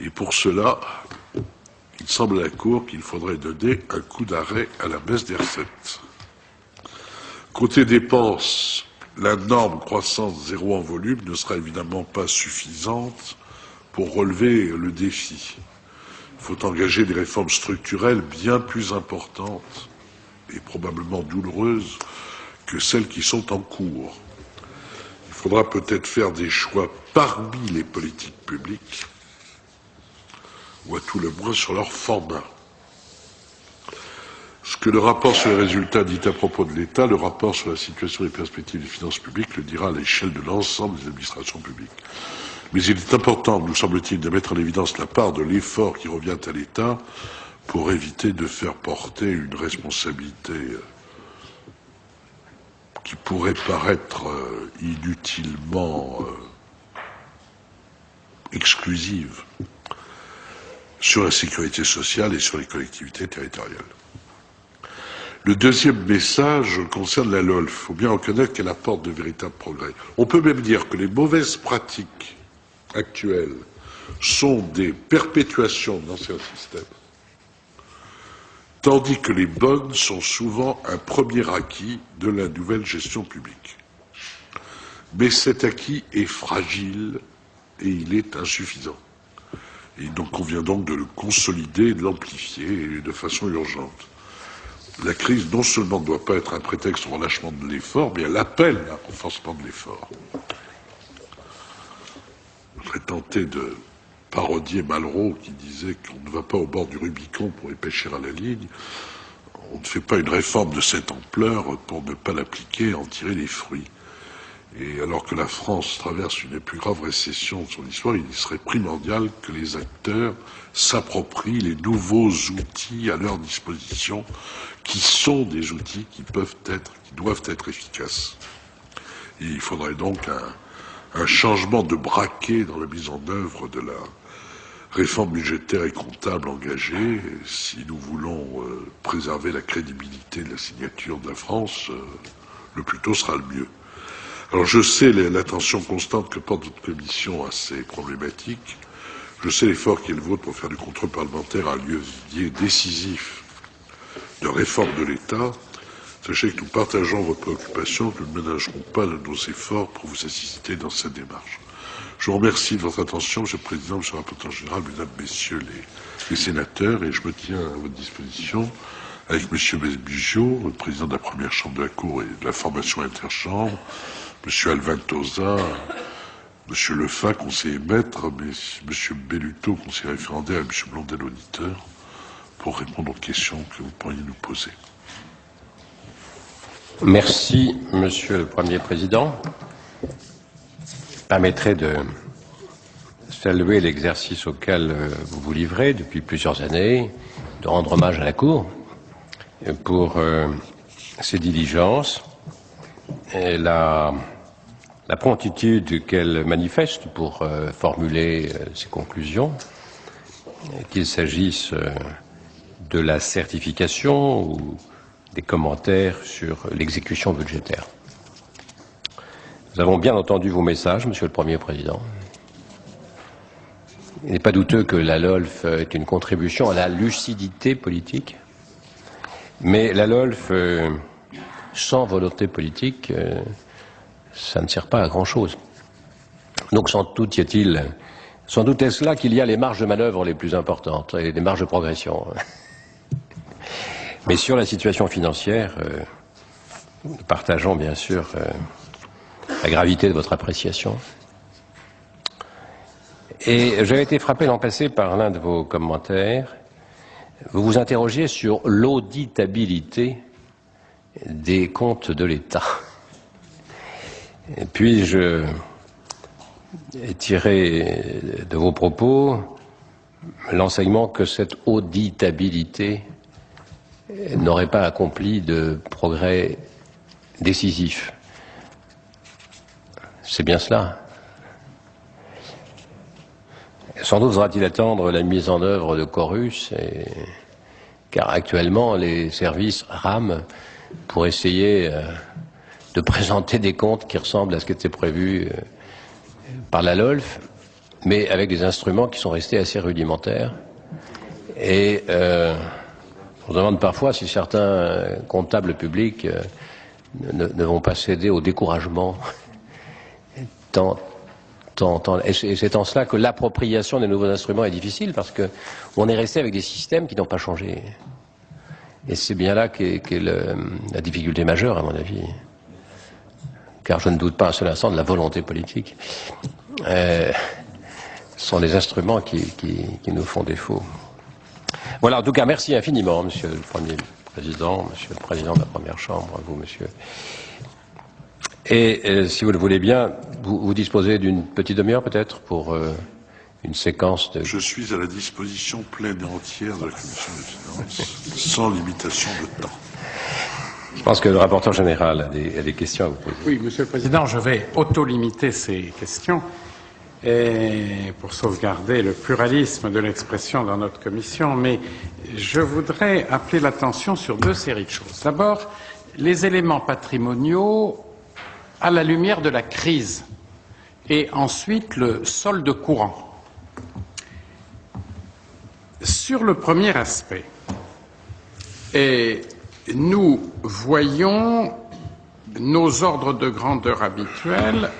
S3: Et pour cela, il semble à la Cour qu'il faudrait donner un coup d'arrêt à la baisse des recettes. Côté dépenses, la norme croissance zéro en volume ne sera évidemment pas suffisante pour relever le défi. Il faut engager des réformes structurelles bien plus importantes et probablement douloureuses que celles qui sont en cours. Il faudra peut-être faire des choix parmi les politiques publiques, ou à tout le moins sur leur format. Ce que le rapport sur les résultats dit à propos de l'État, le rapport sur la situation et les perspectives des finances publiques le dira à l'échelle de l'ensemble des administrations publiques. Mais il est important, nous semble-t-il, de mettre en évidence la part de l'effort qui revient à l'État pour éviter de faire porter une responsabilité qui pourrait paraître inutilement exclusive sur la sécurité sociale et sur les collectivités territoriales. Le deuxième message concerne la LOLF. Il faut bien reconnaître qu'elle apporte de véritables progrès. On peut même dire que les mauvaises pratiques actuelles sont des perpétuations de l'ancien système, tandis que les bonnes sont souvent un premier acquis de la nouvelle gestion publique. Mais cet acquis est fragile et il est insuffisant. Il convient donc de le consolider, de l'amplifier et de façon urgente. La crise non seulement ne doit pas être un prétexte au relâchement de l'effort, mais elle appelle un renforcement de l'effort. Je serais tenté de parodier Malraux qui disait qu'on ne va pas au bord du Rubicon pour y pêcher à la ligne. On ne fait pas une réforme de cette ampleur pour ne pas l'appliquer et en tirer les fruits. Et alors que la France traverse une des plus graves récessions de son histoire, il serait primordial que les acteurs s'approprient les nouveaux outils à leur disposition, qui sont des outils qui doivent être efficaces. Et il faudrait donc un changement de braquet dans la mise en œuvre de la réforme budgétaire et comptable engagée, si nous voulons préserver la crédibilité de la signature de la France, le plus tôt sera le mieux. Alors je sais l'attention constante que porte votre commission à ces problématiques. Je sais l'effort qui est le vôtre pour faire du contrôle parlementaire un levier décisif de réforme de l'État. Sachez que nous partageons votre préoccupation, que nous ne ménagerons pas de nos efforts pour vous assister dans cette démarche. Je vous remercie de votre attention, Monsieur le Président, Monsieur le rapporteur général, Mesdames, Messieurs les sénateurs, et je me tiens à votre disposition avec Monsieur Bugeaud, le président de la première chambre de la Cour et de la formation interchambre, Monsieur Alvin Toza, Monsieur Lefa, conseiller maître, Monsieur Belluto, conseiller référendaire, et Monsieur Blondel, auditeur, pour répondre aux questions que vous pourriez nous poser.
S2: Merci, Monsieur le Premier Président. Permettrai de saluer l'exercice auquel vous vous livrez depuis plusieurs années, de rendre hommage à la Cour pour ses diligences et la promptitude qu'elle manifeste pour formuler ses conclusions, qu'il s'agisse de la certification ou des commentaires sur l'exécution budgétaire. Nous avons bien entendu vos messages, Monsieur le Premier Président. Il n'est pas douteux que la LOLF est une contribution à la lucidité politique, mais la LOLF, sans volonté politique, ça ne sert pas à grand-chose. Donc sans doute est-ce là qu'il y a les marges de manœuvre les plus importantes et les marges de progression. Mais sur la situation financière, nous partageons bien sûr la gravité de votre appréciation. Et j'avais été frappé l'an passé par l'un de vos commentaires. Vous vous interrogiez sur l'auditabilité des comptes de l'État. Et puis je tiré de vos propos l'enseignement que cette auditabilité n'aurait pas accompli de progrès décisif. C'est bien cela. Sans doute faudra-t-il attendre la mise en œuvre de Chorus, car actuellement les services rament pour essayer de présenter des comptes qui ressemblent à ce qui était prévu par la LOLF, mais avec des instruments qui sont restés assez rudimentaires. Et on se demande parfois si certains comptables publics ne vont pas céder au découragement. Et c'est en cela que l'appropriation des nouveaux instruments est difficile, parce qu'on est resté avec des systèmes qui n'ont pas changé. Et c'est bien là qu'est la difficulté majeure, à mon avis. Car je ne doute pas un seul instant de la volonté politique. Ce sont les instruments qui nous font défaut. Voilà, en tout cas, merci infiniment, Monsieur le Premier Président, Monsieur le Président de la Première Chambre, à vous, Monsieur. Et si vous le voulez bien, vous disposez d'une petite demi-heure peut-être pour une séquence de...
S3: Je suis à la disposition pleine et entière de la Commission des finances, sans limitation de temps.
S2: Je pense que le rapporteur général a des questions à vous poser.
S4: Oui, Monsieur le Président, je vais auto-limiter ces questions pour sauvegarder le pluralisme de l'expression dans notre commission, mais je voudrais appeler l'attention sur deux séries de choses. D'abord, les éléments patrimoniaux à la lumière de la crise, et ensuite le solde courant. Sur le premier aspect, nous voyons nos ordres de grandeur habituels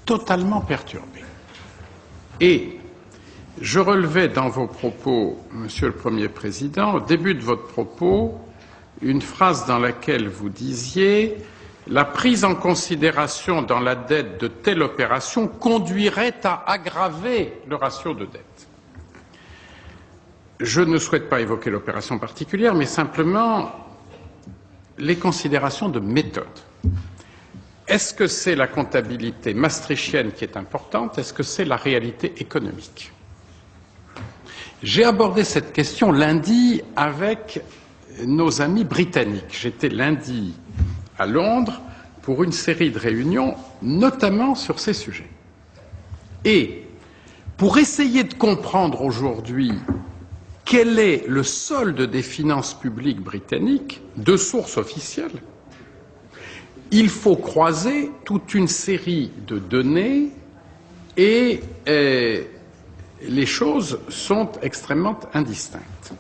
S4: totalement perturbés. Et je relevais dans vos propos, Monsieur le Premier Président, au début de votre propos, une phrase dans laquelle vous disiez: la prise en considération dans la dette de telle opération conduirait à aggraver le ratio de dette. Je ne souhaite pas évoquer l'opération particulière, mais simplement les considérations de méthode. Est-ce que c'est la comptabilité maastrichtienne qui est importante? Est-ce que c'est la réalité économique? J'ai abordé cette question lundi avec nos amis britanniques. J'étais lundi à Londres pour une série de réunions, notamment sur ces sujets. Et pour essayer de comprendre aujourd'hui quel est le solde des finances publiques britanniques, de sources officielles, il faut croiser toute une série de données et les choses sont extrêmement indistinctes.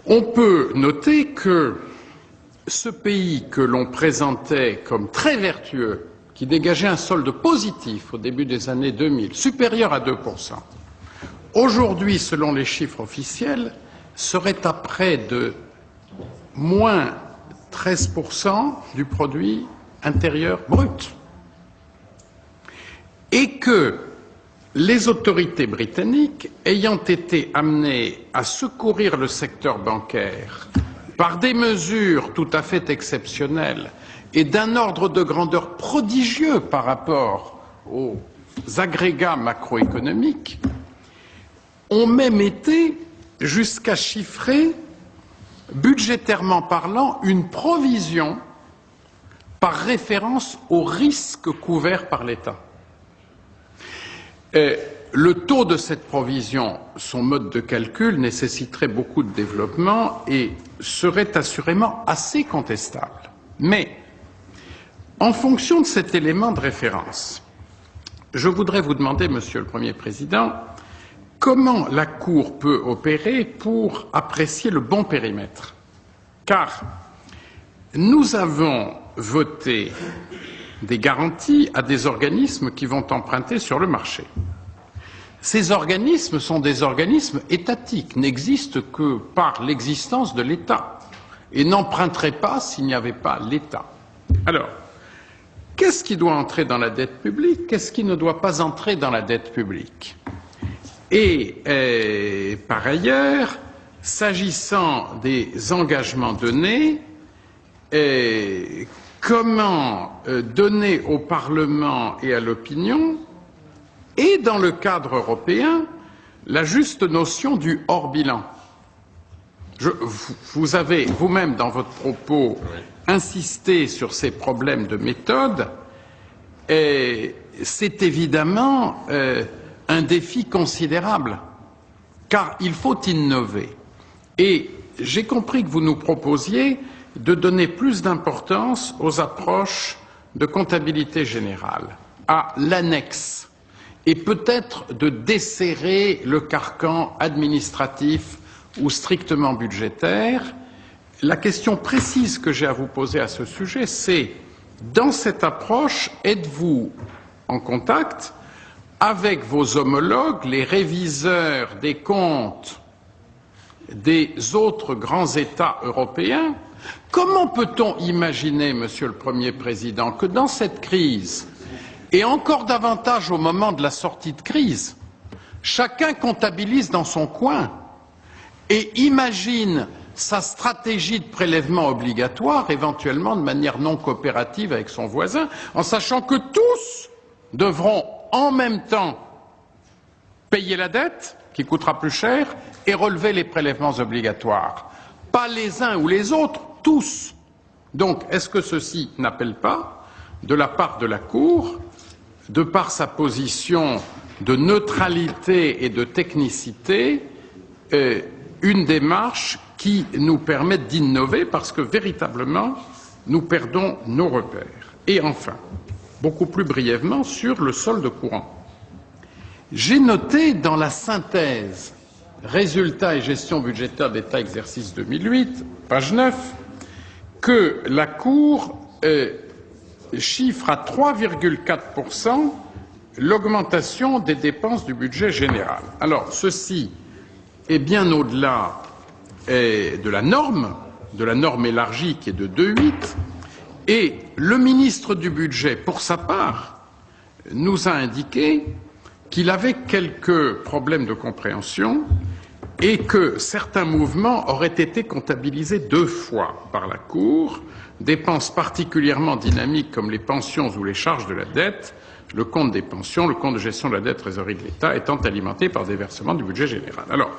S4: On peut noter que ce pays que l'on présentait comme très vertueux, qui dégageait un solde positif au début des années 2000, supérieur à 2%, aujourd'hui, selon les chiffres officiels, serait à près de moins 13% du produit intérieur brut. Et que les autorités britanniques, ayant été amenées à secourir le secteur bancaire par des mesures tout à fait exceptionnelles et d'un ordre de grandeur prodigieux par rapport aux agrégats macroéconomiques, ont même été jusqu'à chiffrer, budgétairement parlant, une provision par référence aux risques couverts par l'État. Le taux de cette provision, son mode de calcul, nécessiterait beaucoup de développement et serait assurément assez contestable. Mais, en fonction de cet élément de référence, je voudrais vous demander, Monsieur le Premier Président, comment la Cour peut opérer pour apprécier le bon périmètre? Car nous avons voté des garanties à des organismes qui vont emprunter sur le marché. Ces organismes sont des organismes étatiques, n'existent que par l'existence de l'État et n'emprunteraient pas s'il n'y avait pas l'État. Alors, qu'est-ce qui doit entrer dans la dette publique? Qu'est-ce qui ne doit pas entrer dans la dette publique? Et par ailleurs, s'agissant des engagements donnés, comment donner au Parlement et à l'opinion, et dans le cadre européen, la juste notion du hors-bilan? Vous avez vous-même, dans votre propos, insisté sur ces problèmes de méthode. c'est évidemment un défi considérable, car il faut innover. Et j'ai compris que vous nous proposiez de donner plus d'importance aux approches de comptabilité générale, à l'annexe, et peut-être de desserrer le carcan administratif ou strictement budgétaire. La question précise que j'ai à vous poser à ce sujet, c'est, dans cette approche, êtes-vous en contact avec vos homologues, les réviseurs des comptes des autres grands États européens? Comment peut-on imaginer, Monsieur le Premier Président, que dans cette crise, et encore davantage au moment de la sortie de crise, chacun comptabilise dans son coin et imagine sa stratégie de prélèvement obligatoire, éventuellement de manière non coopérative avec son voisin, en sachant que tous devront en même temps payer la dette, qui coûtera plus cher, et relever les prélèvements obligatoires. Pas les uns ou les autres, tous. Donc, est-ce que ceci n'appelle pas, de la part de la Cour, de par sa position de neutralité et de technicité, une démarche qui nous permette d'innover, parce que véritablement, nous perdons nos repères. Et enfin, beaucoup plus brièvement, sur le solde courant. J'ai noté dans la synthèse Résultats et gestion budgétaire d'État exercice 2008, page 9, que la Cour chiffre à 3,4% l'augmentation des dépenses du budget général. Alors, ceci est bien au-delà de la norme élargie qui est de 2,8, et le ministre du Budget, pour sa part, nous a indiqué qu'il avait quelques problèmes de compréhension et que certains mouvements auraient été comptabilisés 2 fois par la Cour, dépenses particulièrement dynamiques comme les pensions ou les charges de la dette, le compte des pensions, le compte de gestion de la dette trésorerie de l'État étant alimenté par des versements du budget général. Alors,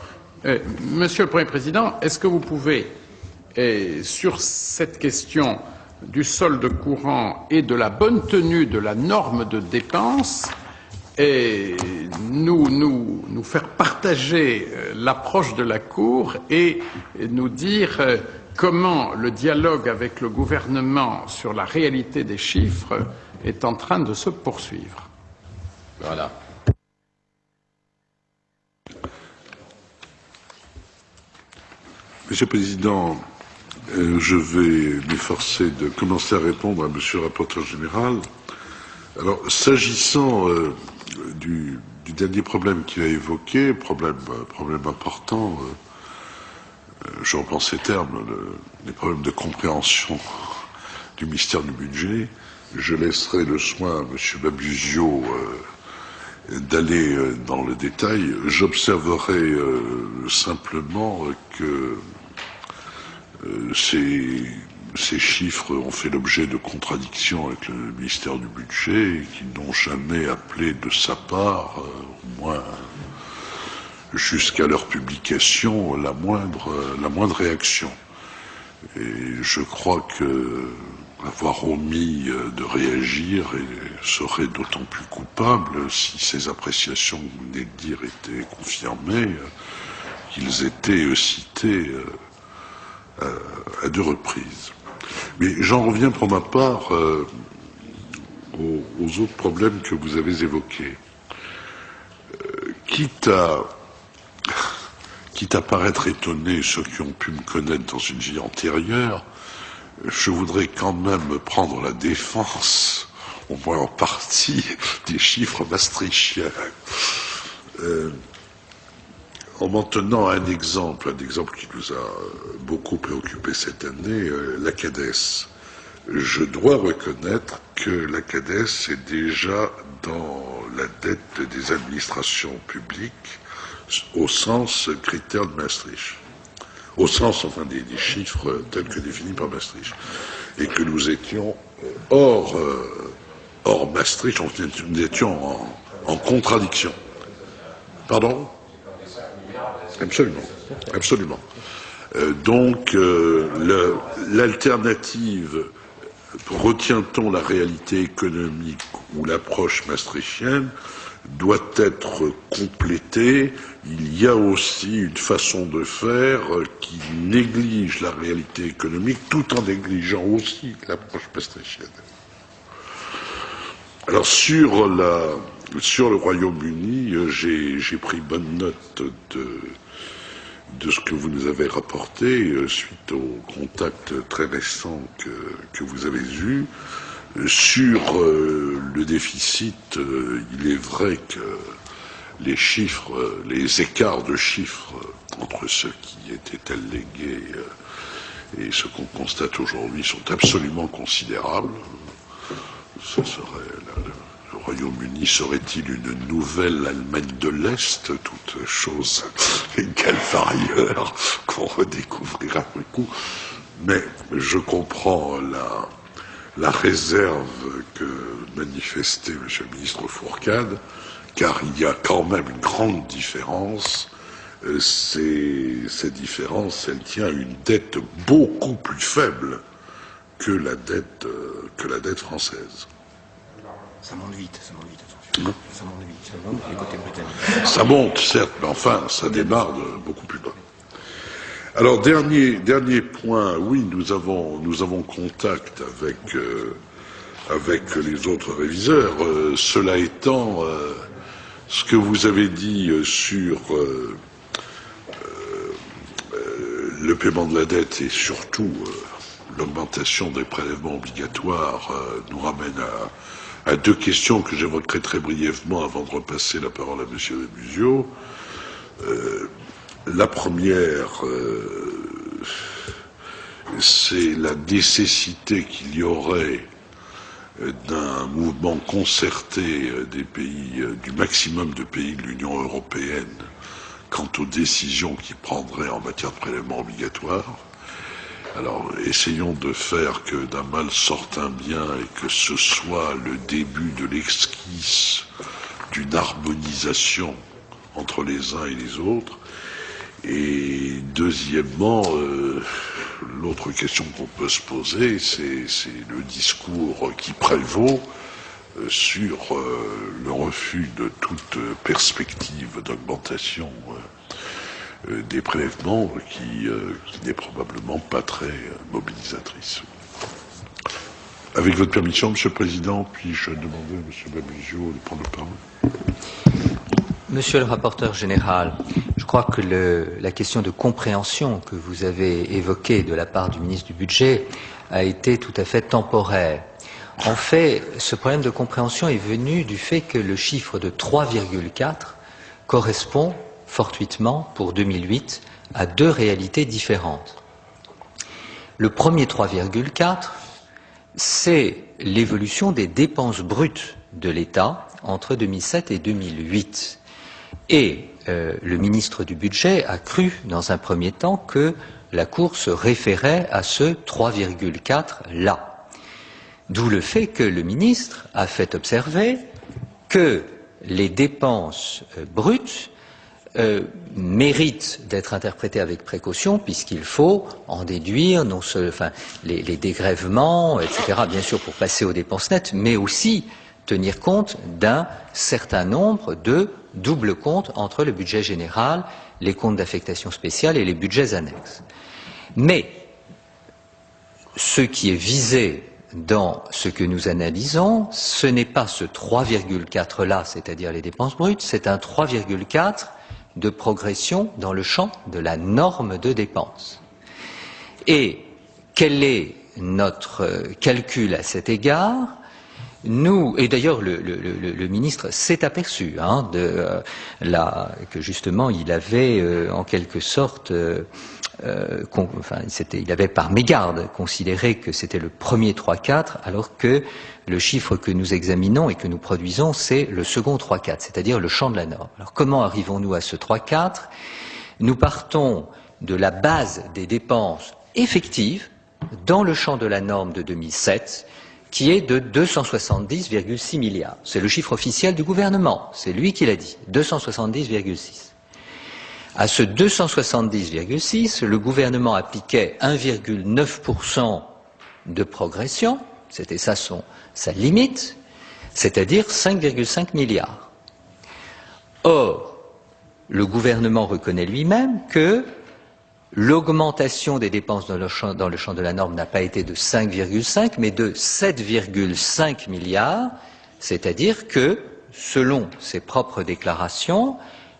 S4: Monsieur le Premier Président, est-ce que vous pouvez, sur cette question du solde courant et de la bonne tenue de la norme de dépenses, nous faire partager l'approche de la Cour et nous dire comment le dialogue avec le gouvernement sur la réalité des chiffres est en train de se poursuivre.
S2: Voilà.
S3: Monsieur le Président, je vais m'efforcer de commencer à répondre à Monsieur le rapporteur général. Alors, s'agissant du dernier problème qu'il a évoqué, problème important, je reprends ces termes, les problèmes de compréhension du ministère du Budget, je laisserai le soin à M. Babusio d'aller dans le détail. J'observerai simplement que ces chiffres ont fait l'objet de contradictions avec le ministère du Budget et qu'ils n'ont jamais appelé de sa part, au moins jusqu'à leur publication, la moindre réaction. Et je crois que avoir omis de réagir serait d'autant plus coupable si ces appréciations que vous venez de dire étaient confirmées, qu'ils étaient cités à 2 reprises. Mais j'en reviens pour ma part aux autres problèmes que vous avez évoqués. Quitte à paraître étonné, ceux qui ont pu me connaître dans une vie antérieure, je voudrais quand même prendre la défense, au moins en partie, des chiffres maastrichtiens. En m'en tenant à un exemple qui nous a beaucoup préoccupé cette année, la CADES. Je dois reconnaître que la CADES est déjà dans la dette des administrations publiques au sens critère de Maastricht. Au sens, enfin, des chiffres tels que définis par Maastricht. Et que nous étions hors Maastricht, nous étions en contradiction. Pardon ? Absolument, absolument. Donc, l'alternative retient-on la réalité économique ou l'approche maastrichtienne doit être complétée. Il y a aussi une façon de faire qui néglige la réalité économique tout en négligeant aussi l'approche maastrichtienne. Alors sur le Royaume-Uni, j'ai pris bonne note de ce que vous nous avez rapporté suite au contact très récent que vous avez eu. Sur le déficit, il est vrai que les chiffres, les écarts de chiffres entre ce qui était allégué et ce qu'on constate aujourd'hui sont absolument considérables. Ce serait le Royaume-Uni serait-il une nouvelle Allemagne de l'Est, toute chose égale par ailleurs, qu'on redécouvrira après coup. Mais je comprends la réserve que manifestait M. le ministre Fourcade, car il y a quand même une grande différence. Cette différence, elle tient à une dette beaucoup plus faible que la dette française.
S5: Ça monte vite, attention. Ça monte du côté britannique.
S3: Ça monte, certes, mais enfin, ça démarre beaucoup plus bas. Alors, dernier point, oui, nous avons contact avec les autres réviseurs. Cela étant, ce que vous avez dit sur le paiement de la dette et surtout l'augmentation des prélèvements obligatoires nous ramène à deux questions que j'évoquerai très brièvement avant de repasser la parole à M. Debusio. La première, c'est la nécessité qu'il y aurait d'un mouvement concerté des pays, du maximum de pays de l'Union européenne quant aux décisions qu'ils prendraient en matière de prélèvement obligatoire. Alors, essayons de faire que d'un mal sorte un bien et que ce soit le début de l'esquisse d'une harmonisation entre les uns et les autres. Et deuxièmement, l'autre question qu'on peut se poser, c'est le discours qui prévaut sur le refus de toute perspective d'augmentation des prélèvements qui n'est probablement pas très mobilisatrice. Avec votre permission, Monsieur le Président, puis-je demander à Monsieur Debusio de prendre la parole?
S5: Monsieur le rapporteur général, je crois que la question de compréhension que vous avez évoquée de la part du ministre du Budget a été tout à fait temporaire. En fait, ce problème de compréhension est venu du fait que le chiffre de 3,4 correspond fortuitement pour 2008 à deux réalités différentes. Le premier 3,4, c'est l'évolution des dépenses brutes de l'État entre 2007 et 2008. Et le ministre du Budget a cru, dans un premier temps, que la Cour se référait à ce 3,4-là. D'où le fait que le ministre a fait observer que les dépenses brutes méritent d'être interprétées avec précaution, puisqu'il faut en déduire non seulement les dégrèvements, etc., bien sûr, pour passer aux dépenses nettes, mais aussi tenir compte d'un certain nombre de doubles comptes entre le budget général, les comptes d'affectation spéciale et les budgets annexes. Mais ce qui est visé dans ce que nous analysons, ce n'est pas ce 3,4 là, c'est-à-dire les dépenses brutes, c'est un 3,4 de progression dans le champ de la norme de dépenses. Et quel est notre calcul à cet égard? Nous, et d'ailleurs le ministre s'est aperçu que justement il avait en quelque sorte il avait par mégarde considéré que c'était le premier 3,4, alors que le chiffre que nous examinons et que nous produisons, c'est le second 3,4, c'est-à-dire le champ de la norme. Alors comment arrivons-nous à ce 3,4? Nous partons de la base des dépenses effectives dans le champ de la norme de 2007, qui est de 270,6 milliards. C'est le chiffre officiel du gouvernement, c'est lui qui l'a dit, 270,6. À ce 270,6, le gouvernement appliquait 1,9% de progression, c'était ça sa limite, c'est-à-dire 5,5 milliards. Or, le gouvernement reconnaît lui-même que l'augmentation des dépenses dans le champ de la norme n'a pas été de 5,5 mais de 7,5 milliards, c'est-à-dire que, selon ses propres déclarations,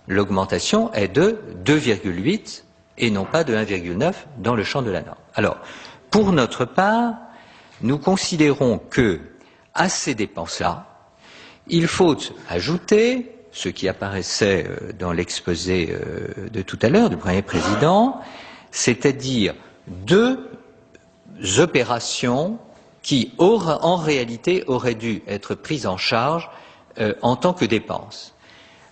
S5: l'augmentation est de 2,8 et non pas de 1,9 dans le champ de la norme. Alors, pour notre part, nous considérons que, à ces dépenses-là, il faut ajouter ce qui apparaissait dans l'exposé de tout à l'heure du Premier Président, c'est-à-dire 2 opérations qui, en réalité, auraient dû être prises en charge en tant que dépenses.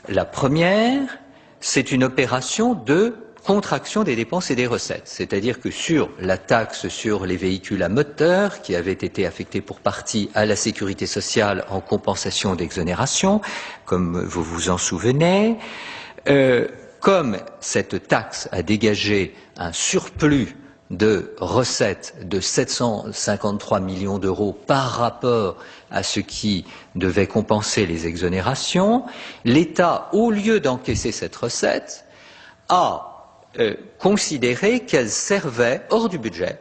S5: La première, c'est une opération de contraction des dépenses et des recettes, c'est-à-dire que sur la taxe sur les véhicules à moteur, qui avait été affectée pour partie à la sécurité sociale en compensation d'exonération, comme vous vous en souvenez, comme cette taxe a dégagé un surplus de recettes de 753 millions d'euros par rapport à ce qui devait compenser les exonérations, l'État, au lieu d'encaisser cette recette, a considéré qu'elle servait, hors du budget,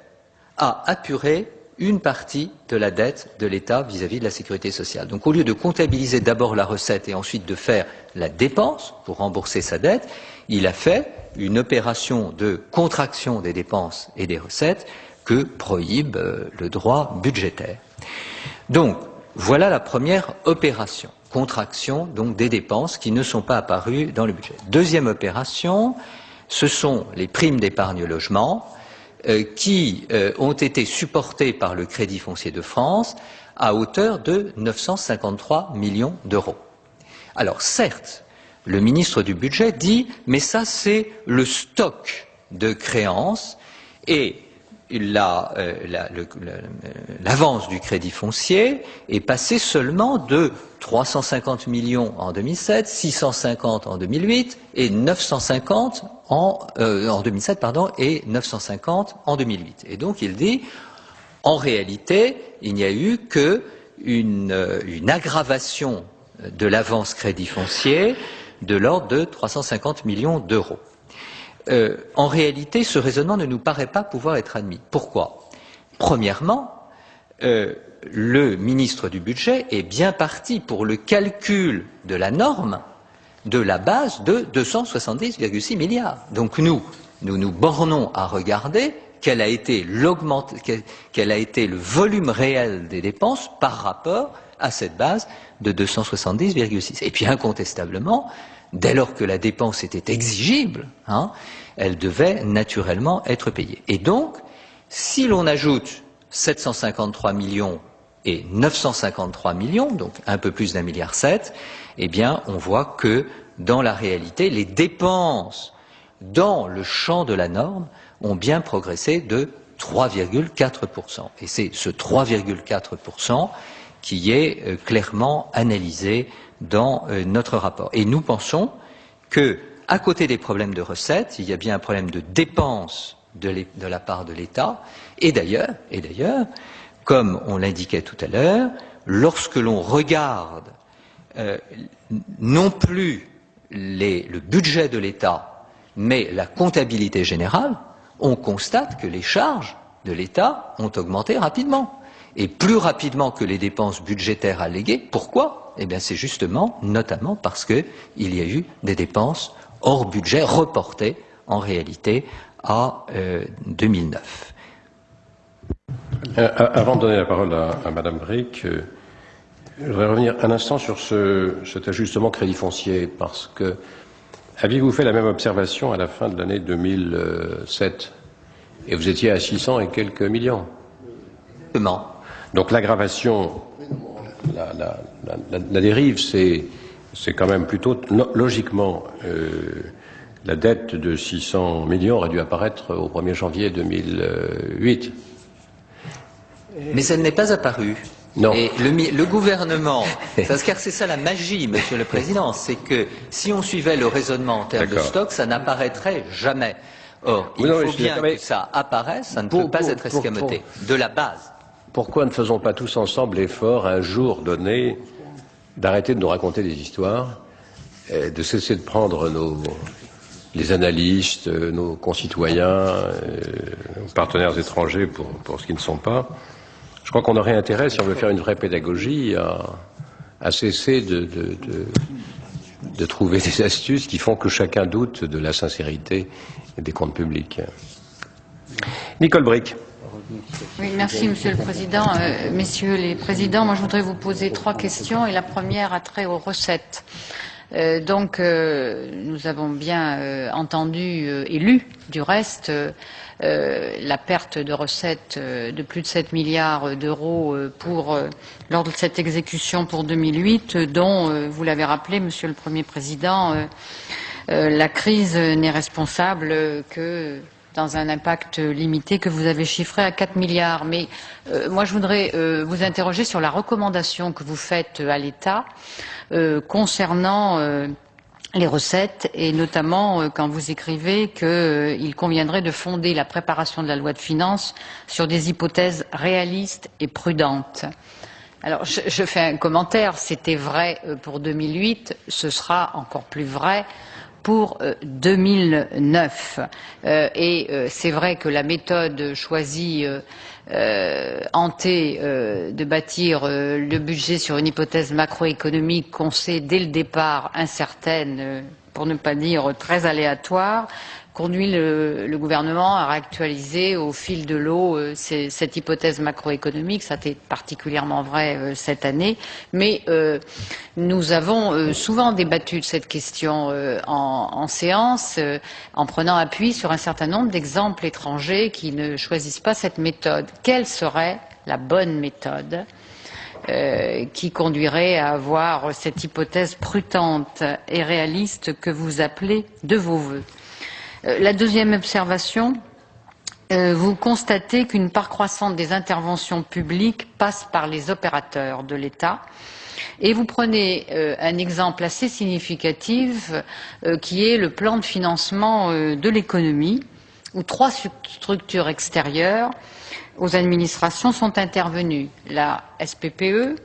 S5: à apurer une partie de la dette de l'État vis-à-vis de la sécurité sociale. Donc au lieu de comptabiliser d'abord la recette et ensuite de faire la dépense pour rembourser sa dette, il a fait une opération de contraction des dépenses et des recettes que prohibe le droit budgétaire. Donc, voilà la première opération, contraction donc des dépenses qui ne sont pas apparues dans le budget. Deuxième opération, ce sont les primes d'épargne logement qui ont été supportées par le Crédit foncier de France à hauteur de 953 millions d'euros. Alors certes, le ministre du Budget dit « mais ça c'est le stock de créances et l'avance du crédit foncier est passée seulement de 350 millions en 2007, 650 en 2008 et 950 en 2007 et 950 en 2008. Et donc il dit en réalité il n'y a eu qu'une aggravation de l'avance crédit foncier de l'ordre de 350 millions d'euros. En réalité, ce raisonnement ne nous paraît pas pouvoir être admis. Pourquoi? Premièrement, le ministre du Budget est bien parti pour le calcul de la norme de la base de 270,6 milliards. Donc nous nous bornons à regarder quel a été le volume réel des dépenses par rapport à cette base de 270,6. Et puis incontestablement, dès lors que la dépense était exigible, elle devait naturellement être payée. Et donc, si l'on ajoute 753 millions et 953 millions, donc un peu plus d'1,7 milliard, eh bien, on voit que, dans la réalité, les dépenses dans le champ de la norme ont bien progressé de 3,4%. Et c'est ce 3,4% qui est clairement analysé dans notre rapport. Et nous pensons que, à côté des problèmes de recettes, il y a bien un problème de dépenses de la part de l'État. Et d'ailleurs, comme on l'indiquait tout à l'heure, lorsque l'on regarde non plus le budget de l'État, mais la comptabilité générale, on constate que les charges de l'État ont augmenté rapidement. Et plus rapidement que les dépenses budgétaires alléguées. Pourquoi? Eh bien, c'est justement, notamment parce qu'il y a eu des dépenses hors budget reportées, en réalité, à 2009.
S2: Avant de donner la parole à Madame Brick, je voudrais revenir un instant sur cet ajustement crédit foncier, parce que aviez-vous fait la même observation à la fin de l'année 2007? Et vous étiez à 600 et quelques millions.
S5: Exactement.
S2: Donc l'aggravation, la dérive, c'est quand même plutôt, logiquement, la dette de 600 millions aurait dû apparaître au 1er janvier 2008.
S5: Mais elle n'est pas apparue.
S2: Non.
S5: Et le gouvernement, car c'est ça la magie, Monsieur le Président, c'est que si on suivait le raisonnement en termes de stock, ça n'apparaîtrait jamais. Or, il faut bien que ça apparaisse, ça ne peut pas être escamoté. De la base.
S2: pourquoi ne faisons pas tous ensemble l'effort, un jour donné, d'arrêter de nous raconter des histoires, et de cesser de prendre les analystes, nos concitoyens, nos partenaires étrangers pour ce qu'ils ne sont pas. Je crois qu'on aurait intérêt, si on veut faire une vraie pédagogie, à cesser de trouver des astuces qui font que chacun doute de la sincérité des comptes publics. Nicole Bricq.
S6: Oui, merci Monsieur le Président. Messieurs les Présidents, moi je voudrais vous poser 3 questions et la première a trait aux recettes. Nous avons bien entendu et lu du reste la perte de recettes de plus de 7 milliards d'euros lors de cette exécution pour 2008, dont, vous l'avez rappelé, Monsieur le Premier Président, la crise n'est responsable que dans un impact limité que vous avez chiffré à 4 milliards. Mais moi, je voudrais vous interroger sur la recommandation que vous faites à l'État concernant les recettes, et notamment quand vous écrivez qu'il conviendrait de fonder la préparation de la loi de finances sur des hypothèses réalistes et prudentes. Alors, je fais un commentaire, c'était vrai pour 2008, ce sera encore plus vrai pour 2009. C'est vrai que la méthode choisie hantée de bâtir le budget sur une hypothèse macroéconomique qu'on sait dès le départ incertaine, pour ne pas dire très aléatoire, conduit le gouvernement à réactualiser au fil de l'eau cette hypothèse macroéconomique. Ça a été particulièrement vrai cette année, mais nous avons souvent débattu de cette question en séance, en prenant appui sur un certain nombre d'exemples étrangers qui ne choisissent pas cette méthode. Quelle serait la bonne méthode qui conduirait à avoir cette hypothèse prudente et réaliste que vous appelez de vos vœux? La deuxième observation, vous constatez qu'une part croissante des interventions publiques passe par les opérateurs de l'État, et vous prenez un exemple assez significatif qui est le plan de financement de l'économie, où 3 structures extérieures aux administrations sont intervenues: la SPPE,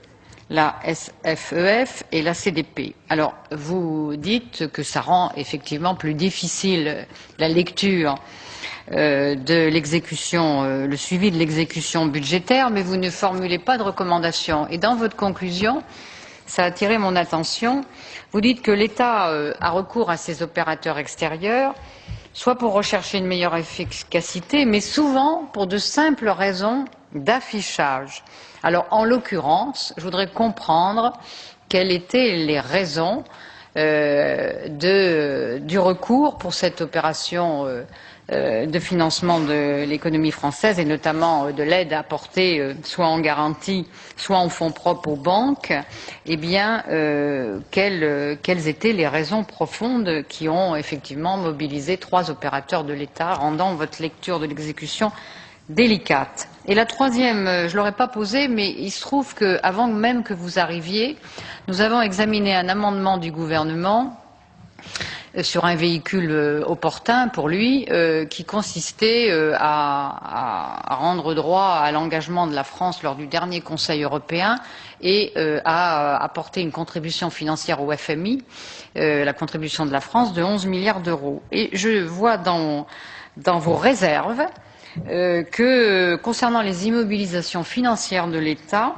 S6: la SFEF et la CDP. Alors, vous dites que ça rend effectivement plus difficile la lecture de l'exécution, le suivi de l'exécution budgétaire, mais vous ne formulez pas de recommandations. Et dans votre conclusion, ça a attiré mon attention, vous dites que l'État a recours à ces opérateurs extérieurs, soit pour rechercher une meilleure efficacité, mais souvent pour de simples raisons d'affichage. Alors, en l'occurrence, je voudrais comprendre quelles étaient les raisons du recours pour cette opération de financement de l'économie française, et notamment de l'aide apportée soit en garantie, soit en fonds propres aux banques. Eh bien, quelles étaient les raisons profondes qui ont effectivement mobilisé 3 opérateurs de l'État, rendant votre lecture de l'exécution délicate? Et la troisième, je ne l'aurais pas posée, mais il se trouve qu'avant même que vous arriviez, nous avons examiné un amendement du gouvernement sur un véhicule opportun pour lui, qui consistait à rendre droit à l'engagement de la France lors du dernier Conseil européen et à apporter une contribution financière au FMI, la contribution de la France de 11 milliards d'euros. Et je vois dans vos réserves que concernant les immobilisations financières de l'État,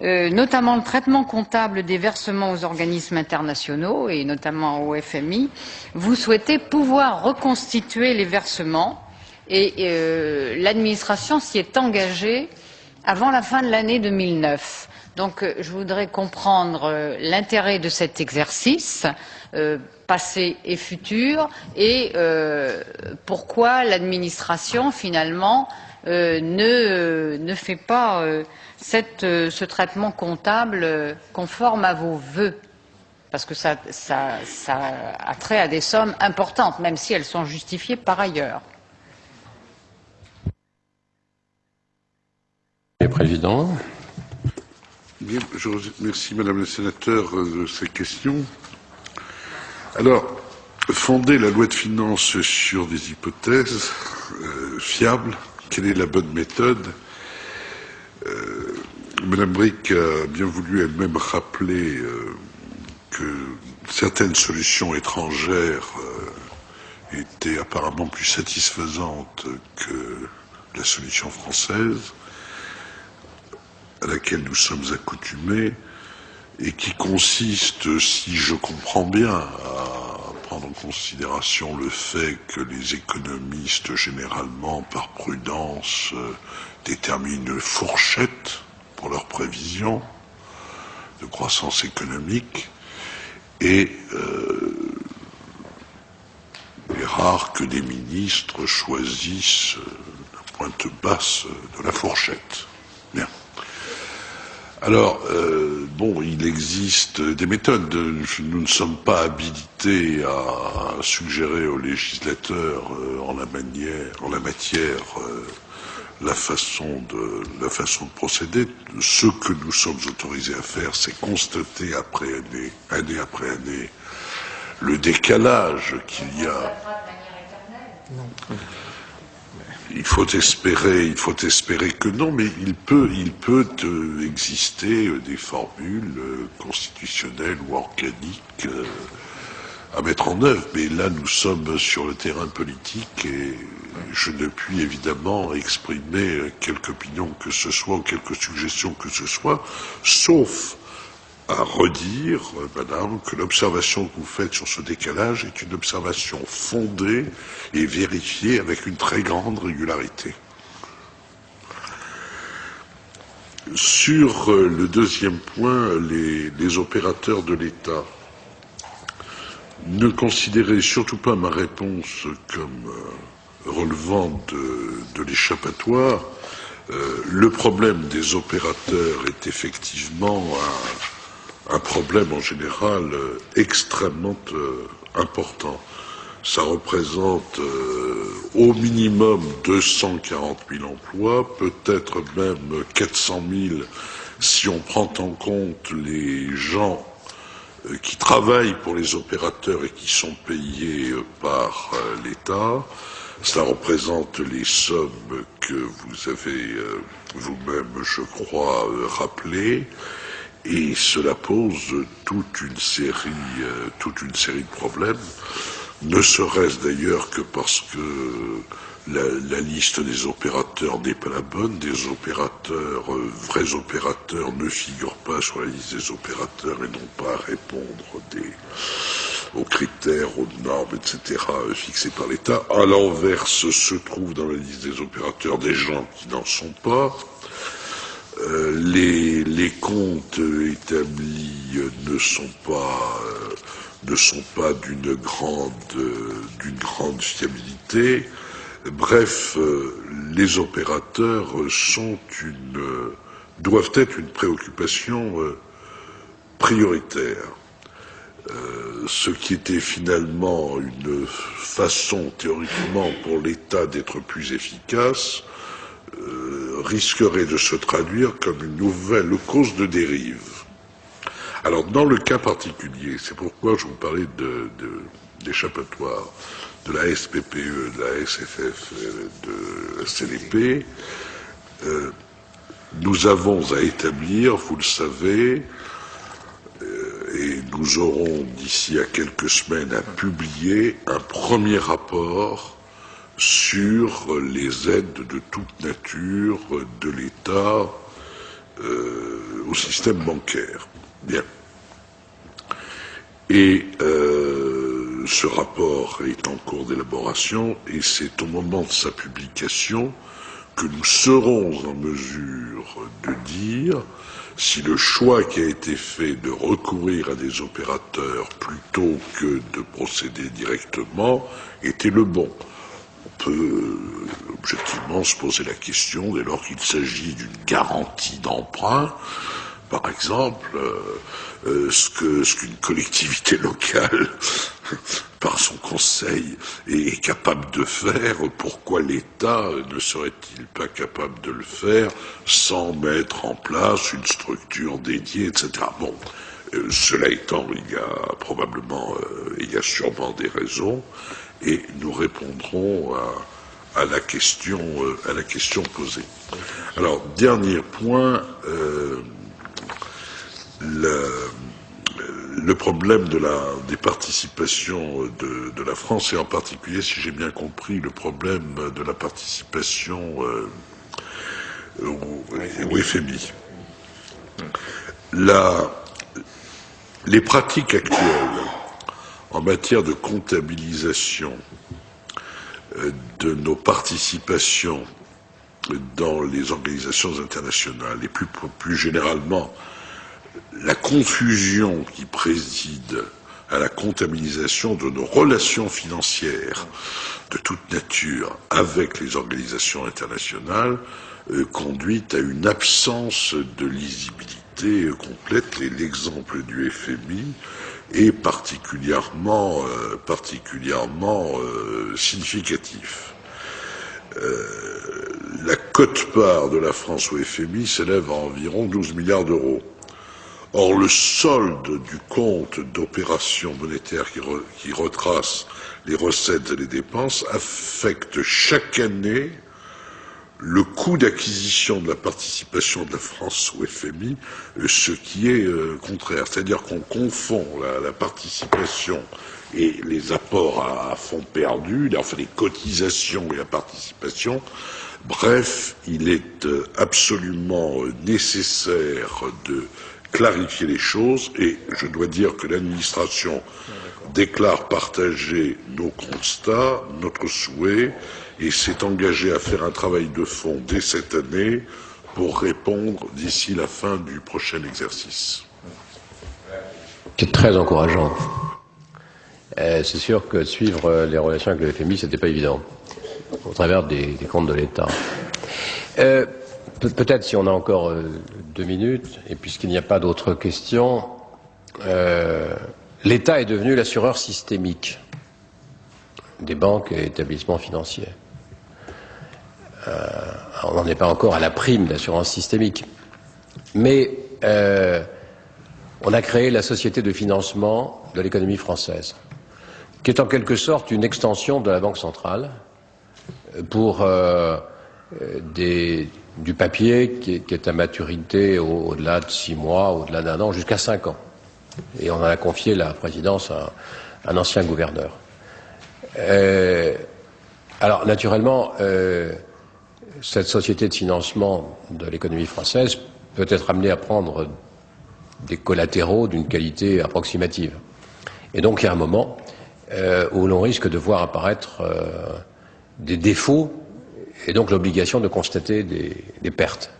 S6: notamment le traitement comptable des versements aux organismes internationaux et notamment au FMI, vous souhaitez pouvoir reconstituer les versements, et l'administration s'y est engagée avant la fin de l'année 2009. Donc je voudrais comprendre l'intérêt de cet exercice passé et futur, et pourquoi l'administration finalement ne fait pas ce traitement comptable conforme à vos vœux, parce que ça a trait à des sommes importantes, même si elles sont justifiées par ailleurs.
S2: Monsieur le Président.
S3: Bien, je vous remercie, Madame le Sénateur, de ces questions. Alors, fonder la loi de finances sur des hypothèses fiables, quelle est la bonne méthode? Madame Bricq a bien voulu elle-même rappeler que certaines solutions étrangères étaient apparemment plus satisfaisantes que la solution française, à laquelle nous sommes accoutumés, et qui consiste, si je comprends bien, à prendre en considération le fait que les économistes, généralement, par prudence, déterminent une fourchette pour leurs prévisions de croissance économique, et il est rare que des ministres choisissent la pointe basse de la fourchette. Bien. Alors, il existe des méthodes. Nous ne sommes pas habilités à suggérer aux législateurs en la matière la façon de procéder. Ce que nous sommes autorisés à faire, c'est constater année après année, le décalage qu'il y a. Il faut espérer que non, mais il peut exister des formules constitutionnelles ou organiques à mettre en œuvre. Mais là, nous sommes sur le terrain politique et je ne puis évidemment exprimer quelque opinion que ce soit ou quelque suggestion que ce soit, sauf à redire, madame, que l'observation que vous faites sur ce décalage est une observation fondée et vérifiée avec une très grande régularité. Sur le deuxième point, les opérateurs de l'État, ne considérez surtout pas ma réponse comme relevant de l'échappatoire. Le problème des opérateurs est effectivement un problème en général extrêmement important. Ça représente au minimum 240 000 emplois, peut-être même 400 000 si on prend en compte les gens qui travaillent pour les opérateurs et qui sont payés par l'État. Cela représente les sommes que vous avez vous-même, je crois, rappelées. Et cela pose toute une série de problèmes, ne serait-ce d'ailleurs que parce que la liste des opérateurs n'est pas la bonne. Des opérateurs, vrais opérateurs, ne figurent pas sur la liste des opérateurs et n'ont pas à répondre aux critères, aux normes, etc. fixés par l'État. À l'inverse, se trouvent dans la liste des opérateurs des gens qui n'en sont pas. Les comptes établis ne sont pas d'une grande fiabilité. Bref, les opérateurs doivent être une préoccupation prioritaire. Ce qui était finalement une façon théoriquement pour l'État d'être plus efficace risquerait de se traduire comme une nouvelle cause de dérive. Alors, dans le cas particulier, c'est pourquoi je vous parlais d'échappatoire, de la SPPE, de la SFF, de la CDP, nous avons à établir, vous le savez, et nous aurons d'ici à quelques semaines à publier un premier rapport sur les aides de toute nature de l'État au système bancaire. Bien. Et ce rapport est en cours d'élaboration et c'est au moment de sa publication que nous serons en mesure de dire si le choix qui a été fait de recourir à des opérateurs plutôt que de procéder directement était le bon. On peut objectivement se poser la question, dès lors qu'il s'agit d'une garantie d'emprunt, par exemple, ce qu'une collectivité locale, par son conseil, est capable de faire, pourquoi l'État ne serait-il pas capable de le faire sans mettre en place une structure dédiée, etc. Bon, cela étant, il y a sûrement des raisons, et nous répondrons à la question posée. Alors, dernier point, le problème des participations de la France, et en particulier, si j'ai bien compris, le problème de la participation au FMI. Les pratiques actuelles en matière de comptabilisation de nos participations dans les organisations internationales et plus généralement la confusion qui préside à la comptabilisation de nos relations financières de toute nature avec les organisations internationales conduit à une absence de lisibilité complète. Et l'exemple du FMI est particulièrement significatif. La quote-part de la France au FMI s'élève à environ 12 milliards d'euros. Or, le solde du compte d'opérations monétaires qui retrace les recettes et les dépenses affecte chaque année le coût d'acquisition de la participation de la France au FMI, ce qui est contraire. C'est-à-dire qu'on confond la participation et les apports à fonds perdus, enfin les cotisations et la participation. Bref, il est absolument nécessaire de clarifier les choses, et je dois dire que l'administration déclare partager nos constats, notre souhait, et s'est engagée à faire un travail de fond dès cette année pour répondre d'ici la fin du prochain exercice.
S2: C'est très encourageant. C'est sûr que suivre les relations avec le FMI, c'était pas évident, au travers des comptes de l'État. Peut-être, si on a encore 2 minutes, et puisqu'il n'y a pas d'autres questions, l'État est devenu l'assureur systémique des banques et établissements financiers. On n'en est pas encore à la prime d'assurance systémique. Mais on a créé la Société de financement de l'économie française, qui est en quelque sorte une extension de la Banque centrale pour du papier qui est à maturité au-delà de 6 mois, au-delà d'1 an, jusqu'à 5 ans. Et on en a confié la présidence à un ancien gouverneur. Alors, naturellement, cette société de financement de l'économie française peut être amenée à prendre des collatéraux d'une qualité approximative. Et donc, il y a un moment où l'on risque de voir apparaître des défauts et donc l'obligation de constater des pertes.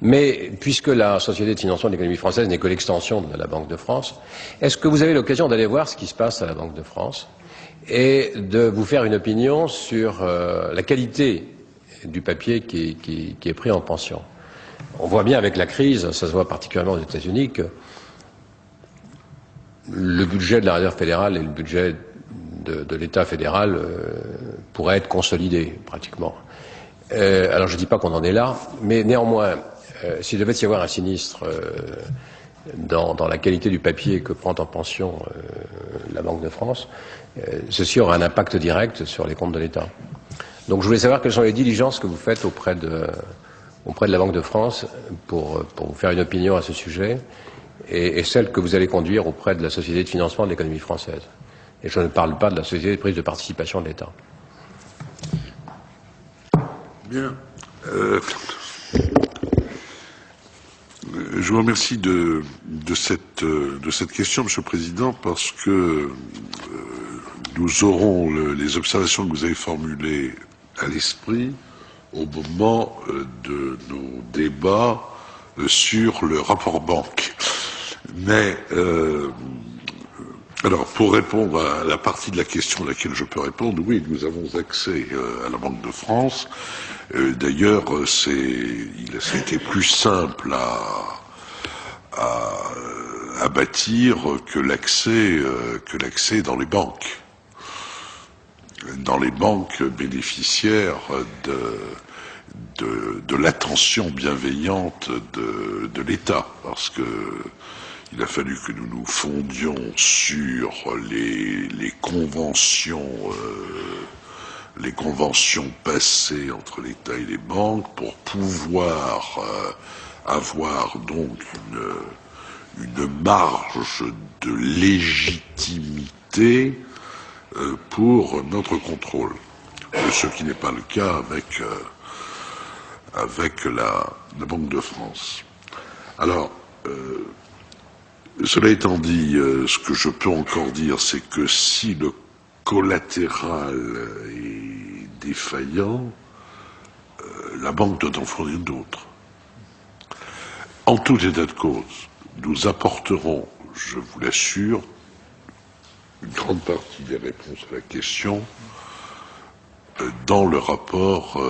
S2: Mais puisque la Société de financement de l'économie française n'est que l'extension de la Banque de France, est-ce que vous avez l'occasion d'aller voir ce qui se passe à la Banque de France et de vous faire une opinion sur la qualité du papier qui est pris en pension? On voit bien avec la crise, ça se voit particulièrement aux États-Unis, que le budget de la Réserve fédérale et le budget de l'État fédéral pourraient être consolidés pratiquement. Alors je ne dis pas qu'on en est là, mais néanmoins, s'il devait y avoir un sinistre dans la qualité du papier que prend en pension la Banque de France, ceci aura un impact direct sur les comptes de l'État. Donc je voulais savoir quelles sont les diligences que vous faites auprès de la Banque de France pour vous faire une opinion à ce sujet, et celles que vous allez conduire auprès de la Société de financement de l'économie française. Et je ne parle pas de la Société de prise de participation de l'État.
S3: Bien. Je vous remercie de cette question, Monsieur le Président, parce que nous aurons les observations que vous avez formulées à l'esprit au moment de nos débats sur le rapport banque. Mais alors, pour répondre à la partie de la question à laquelle je peux répondre, oui, nous avons accès à la Banque de France. D'ailleurs, ça a été plus simple à bâtir que l'accès dans les banques. Dans les banques bénéficiaires de l'attention bienveillante de l'État, parce que il a fallu que nous nous fondions sur les conventions les conventions passées entre l'État et les banques pour pouvoir avoir donc une marge de légitimité pour notre contrôle, ce qui n'est pas le cas avec la Banque de France. Alors, cela étant dit, ce que je peux encore dire, c'est que si le collatéral est défaillant, la banque doit en fournir d'autres. En tout état de cause, nous apporterons, je vous l'assure, une grande partie des réponses à la question dans le rapport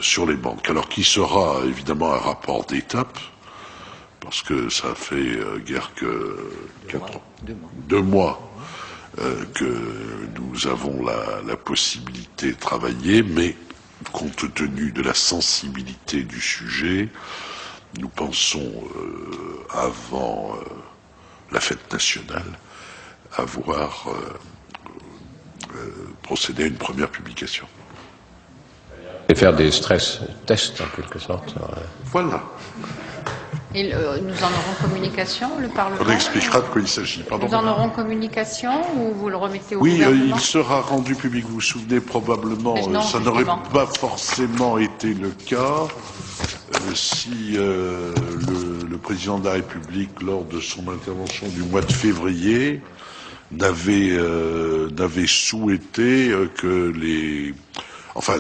S3: sur les banques. Alors qui sera évidemment un rapport d'étape, parce que ça fait guère que 2 mois que nous avons la possibilité de travailler, mais compte tenu de la sensibilité du sujet, nous pensons avant la fête nationale avoir procédé à une première publication.
S2: Et faire des stress tests en quelque sorte.
S3: Voilà.
S6: Et nous en aurons communication, le Parlement?
S3: On expliquera de quoi il s'agit. Pardon.
S6: Nous en aurons communication ou vous le remettez au
S3: Oui,
S6: gouvernement?
S3: il sera rendu public. Vous vous souvenez probablement,
S6: Non,
S3: ça n'aurait pas forcément été le cas si le président de la République, lors de son intervention du mois de février, n'avait souhaité que les... Enfin,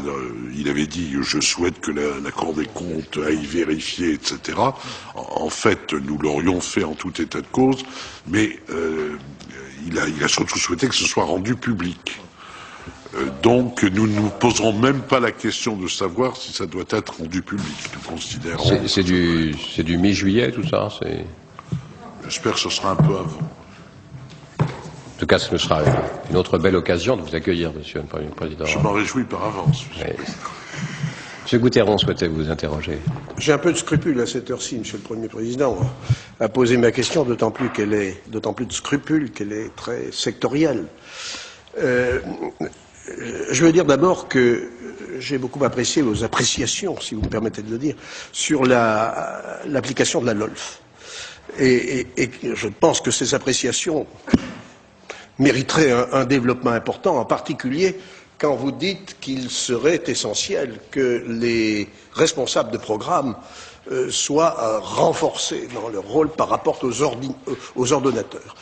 S3: il avait dit « je souhaite que la Cour des comptes aille vérifier, etc. » En fait, nous l'aurions fait en tout état de cause, mais il a surtout souhaité que ce soit rendu public. Donc, nous ne nous poserons même pas la question de savoir si ça doit être rendu public. Nous considérons...
S2: C'est du mi-juillet, tout ça.
S3: J'espère que ce sera un peu avant.
S2: En tout cas, ce sera une autre belle occasion de vous accueillir, Monsieur le Premier Président.
S3: Je m'en réjouis par avance.
S2: Oui. Monsieur Gouterron souhaitait vous interroger.
S7: J'ai un peu de scrupule à cette heure-ci, Monsieur le Premier Président, à poser ma question, d'autant plus de scrupule qu'elle est très sectorielle. Je veux dire d'abord que j'ai beaucoup apprécié vos appréciations, si vous me permettez de le dire, sur l'application de la LOLF. Et je pense que ces appréciations mériterait un développement important, en particulier quand vous dites qu'il serait essentiel que les responsables de programme soient renforcés dans leur rôle par rapport aux ordonnateurs.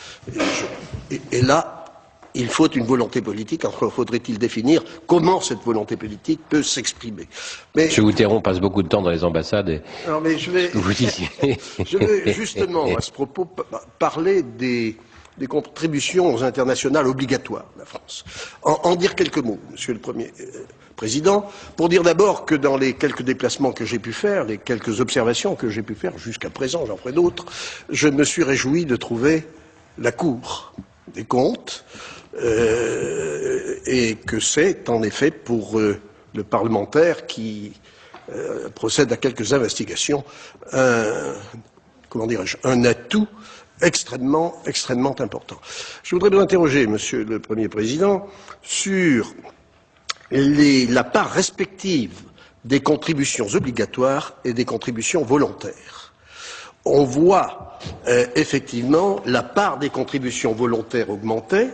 S7: Et là, il faut une volonté politique. Encore faudrait-il définir comment cette volonté politique peut s'exprimer.
S2: M. Gouterron passe beaucoup de temps dans les ambassades et
S7: non, mais je vais justement à ce propos parler des contributions internationales obligatoires de la France. En dire quelques mots, Monsieur le Premier Président, pour dire d'abord que dans les quelques déplacements que j'ai pu faire, les quelques observations que j'ai pu faire jusqu'à présent, j'en ferai d'autres, je me suis réjoui de trouver la Cour des comptes et que c'est en effet pour le parlementaire qui procède à quelques investigations un atout extrêmement important. Je voudrais vous interroger, Monsieur le Premier Président, sur la part respective des contributions obligatoires et des contributions volontaires. On voit effectivement la part des contributions volontaires augmenter,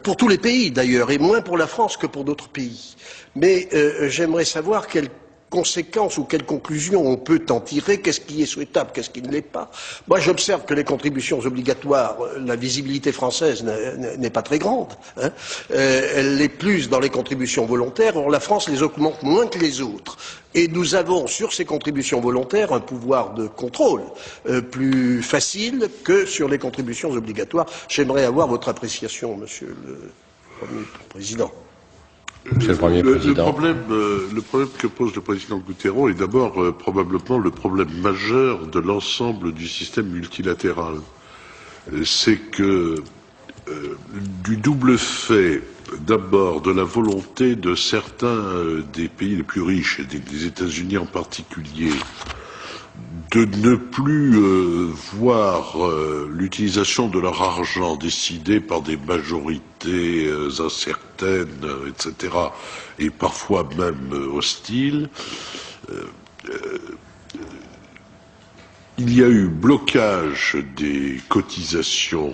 S7: pour tous les pays d'ailleurs, et moins pour la France que pour d'autres pays. Mais j'aimerais savoir quelles conséquences ou quelles conclusions on peut en tirer, qu'est-ce qui est souhaitable, qu'est-ce qui ne l'est pas. Moi j'observe que les contributions obligatoires, la visibilité française n'est pas très grande, hein. Elle l'est plus dans les contributions volontaires, or la France les augmente moins que les autres. Et nous avons sur ces contributions volontaires un pouvoir de contrôle plus facile que sur les contributions obligatoires. J'aimerais avoir votre appréciation, Monsieur le Premier Président.
S2: Monsieur le Premier Président.
S3: Le problème que pose le président Gouterron est d'abord probablement le problème majeur de l'ensemble du système multilatéral. C'est que du double fait, d'abord de la volonté de certains des pays les plus riches, et des États-Unis en particulier, de ne plus voir l'utilisation de leur argent décidée par des majorités incertaines, etc., et parfois même hostiles. Il y a eu blocage des cotisations,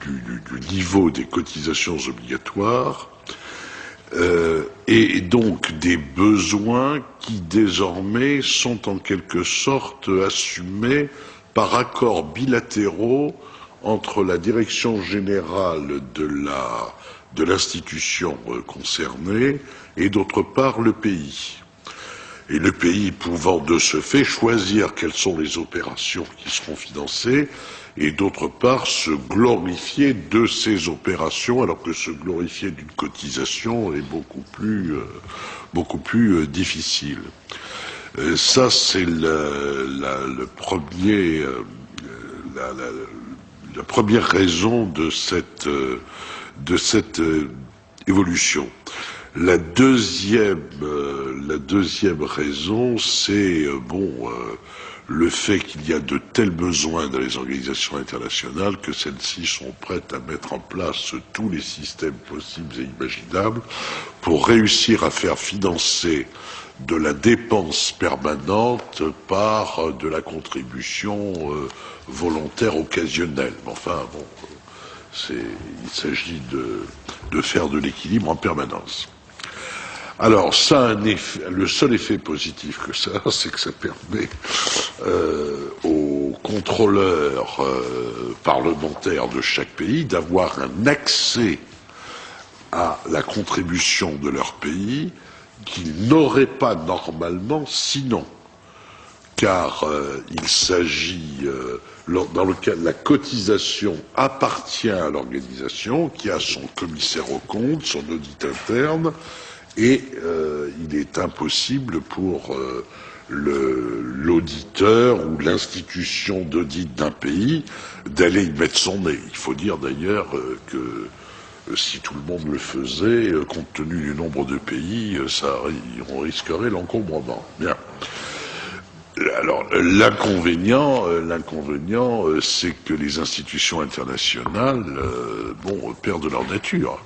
S3: du niveau des cotisations obligatoires, et donc des besoins qui désormais sont en quelque sorte assumés par accords bilatéraux entre la direction générale de l'institution concernée et d'autre part le pays. Et le pays pouvant de ce fait choisir quelles sont les opérations qui seront financées et d'autre part se glorifier de ces opérations, alors que se glorifier d'une cotisation est beaucoup plus difficile. Ça, c'est la première raison de cette évolution. La deuxième raison, c'est le fait qu'il y a de tels besoins dans les organisations internationales que celles-ci sont prêtes à mettre en place tous les systèmes possibles et imaginables pour réussir à faire financer de la dépense permanente par de la contribution volontaire occasionnelle. Enfin, bon, il s'agit de faire de l'équilibre en permanence. Alors, ça a un effet, le seul effet positif que ça a, c'est que ça permet aux contrôleurs parlementaires de chaque pays d'avoir un accès à la contribution de leur pays qu'ils n'auraient pas normalement sinon. Car il s'agit, dans le cas de la cotisation, appartient à l'organisation qui a son commissaire aux comptes, son audit interne, et il est impossible pour l'auditeur ou l'institution d'audit d'un pays d'aller y mettre son nez. Il faut dire d'ailleurs que si tout le monde le faisait, compte tenu du nombre de pays, on risquerait l'encombrement. Bien. Alors, l'inconvénient, c'est que les institutions internationales, perdent leur nature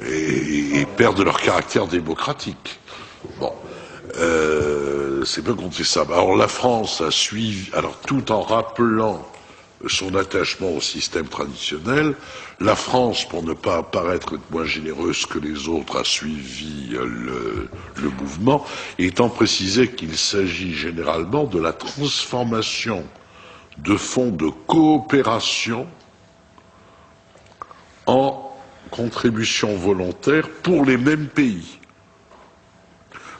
S3: et perdent leur caractère démocratique. Bon, c'est peu contestable. Alors, la France a suivi, alors tout en rappelant son attachement au système traditionnel, la France, pour ne pas apparaître moins généreuse que les autres, a suivi le mouvement, étant précisé qu'il s'agit généralement de la transformation de fonds de coopération en contributions volontaires pour les mêmes pays.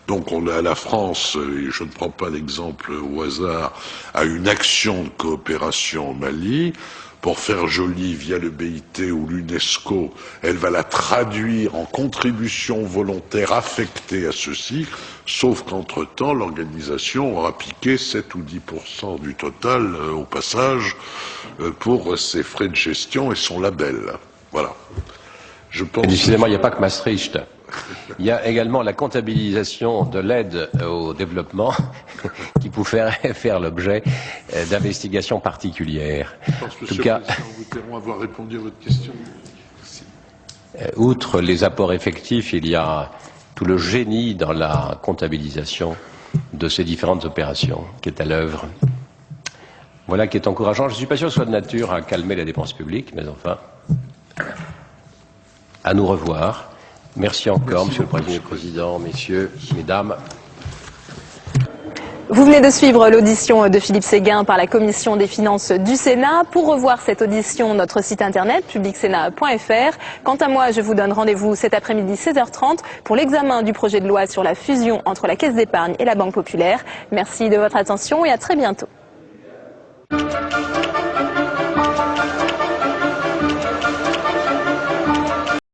S3: Donc la France, et je ne prends pas l'exemple au hasard, a une action de coopération au Mali. Pour faire joli, via le BIT ou l'UNESCO, elle va la traduire en contribution volontaire affectée à ceci, sauf qu'entre-temps, l'organisation aura piqué 7 ou 10% du total au passage pour ses frais de gestion et son label. Voilà. Je pense.
S2: Décidément, il n'y a pas que Maastricht. Il y a également la comptabilisation de l'aide au développement qui pourrait faire l'objet d'investigations particulières.
S3: Je pense, Monsieur le Président Boutteron, avoir répondu à votre question. Merci.
S2: Outre les apports effectifs, il y a tout le génie dans la comptabilisation de ces différentes opérations qui est à l'œuvre. Voilà qui est encourageant. Je ne suis pas sûr que ce soit de nature à calmer la dépense publique, mais enfin, à nous revoir. Merci encore, Monsieur le Premier Président, Messieurs, Mesdames.
S1: Vous venez de suivre l'audition de Philippe Séguin par la Commission des finances du Sénat. Pour revoir cette audition, notre site internet publicsénat.fr. Quant à moi, je vous donne rendez-vous cet après-midi 16h30 pour l'examen du projet de loi sur la fusion entre la Caisse d'épargne et la Banque populaire. Merci de votre attention et à très bientôt.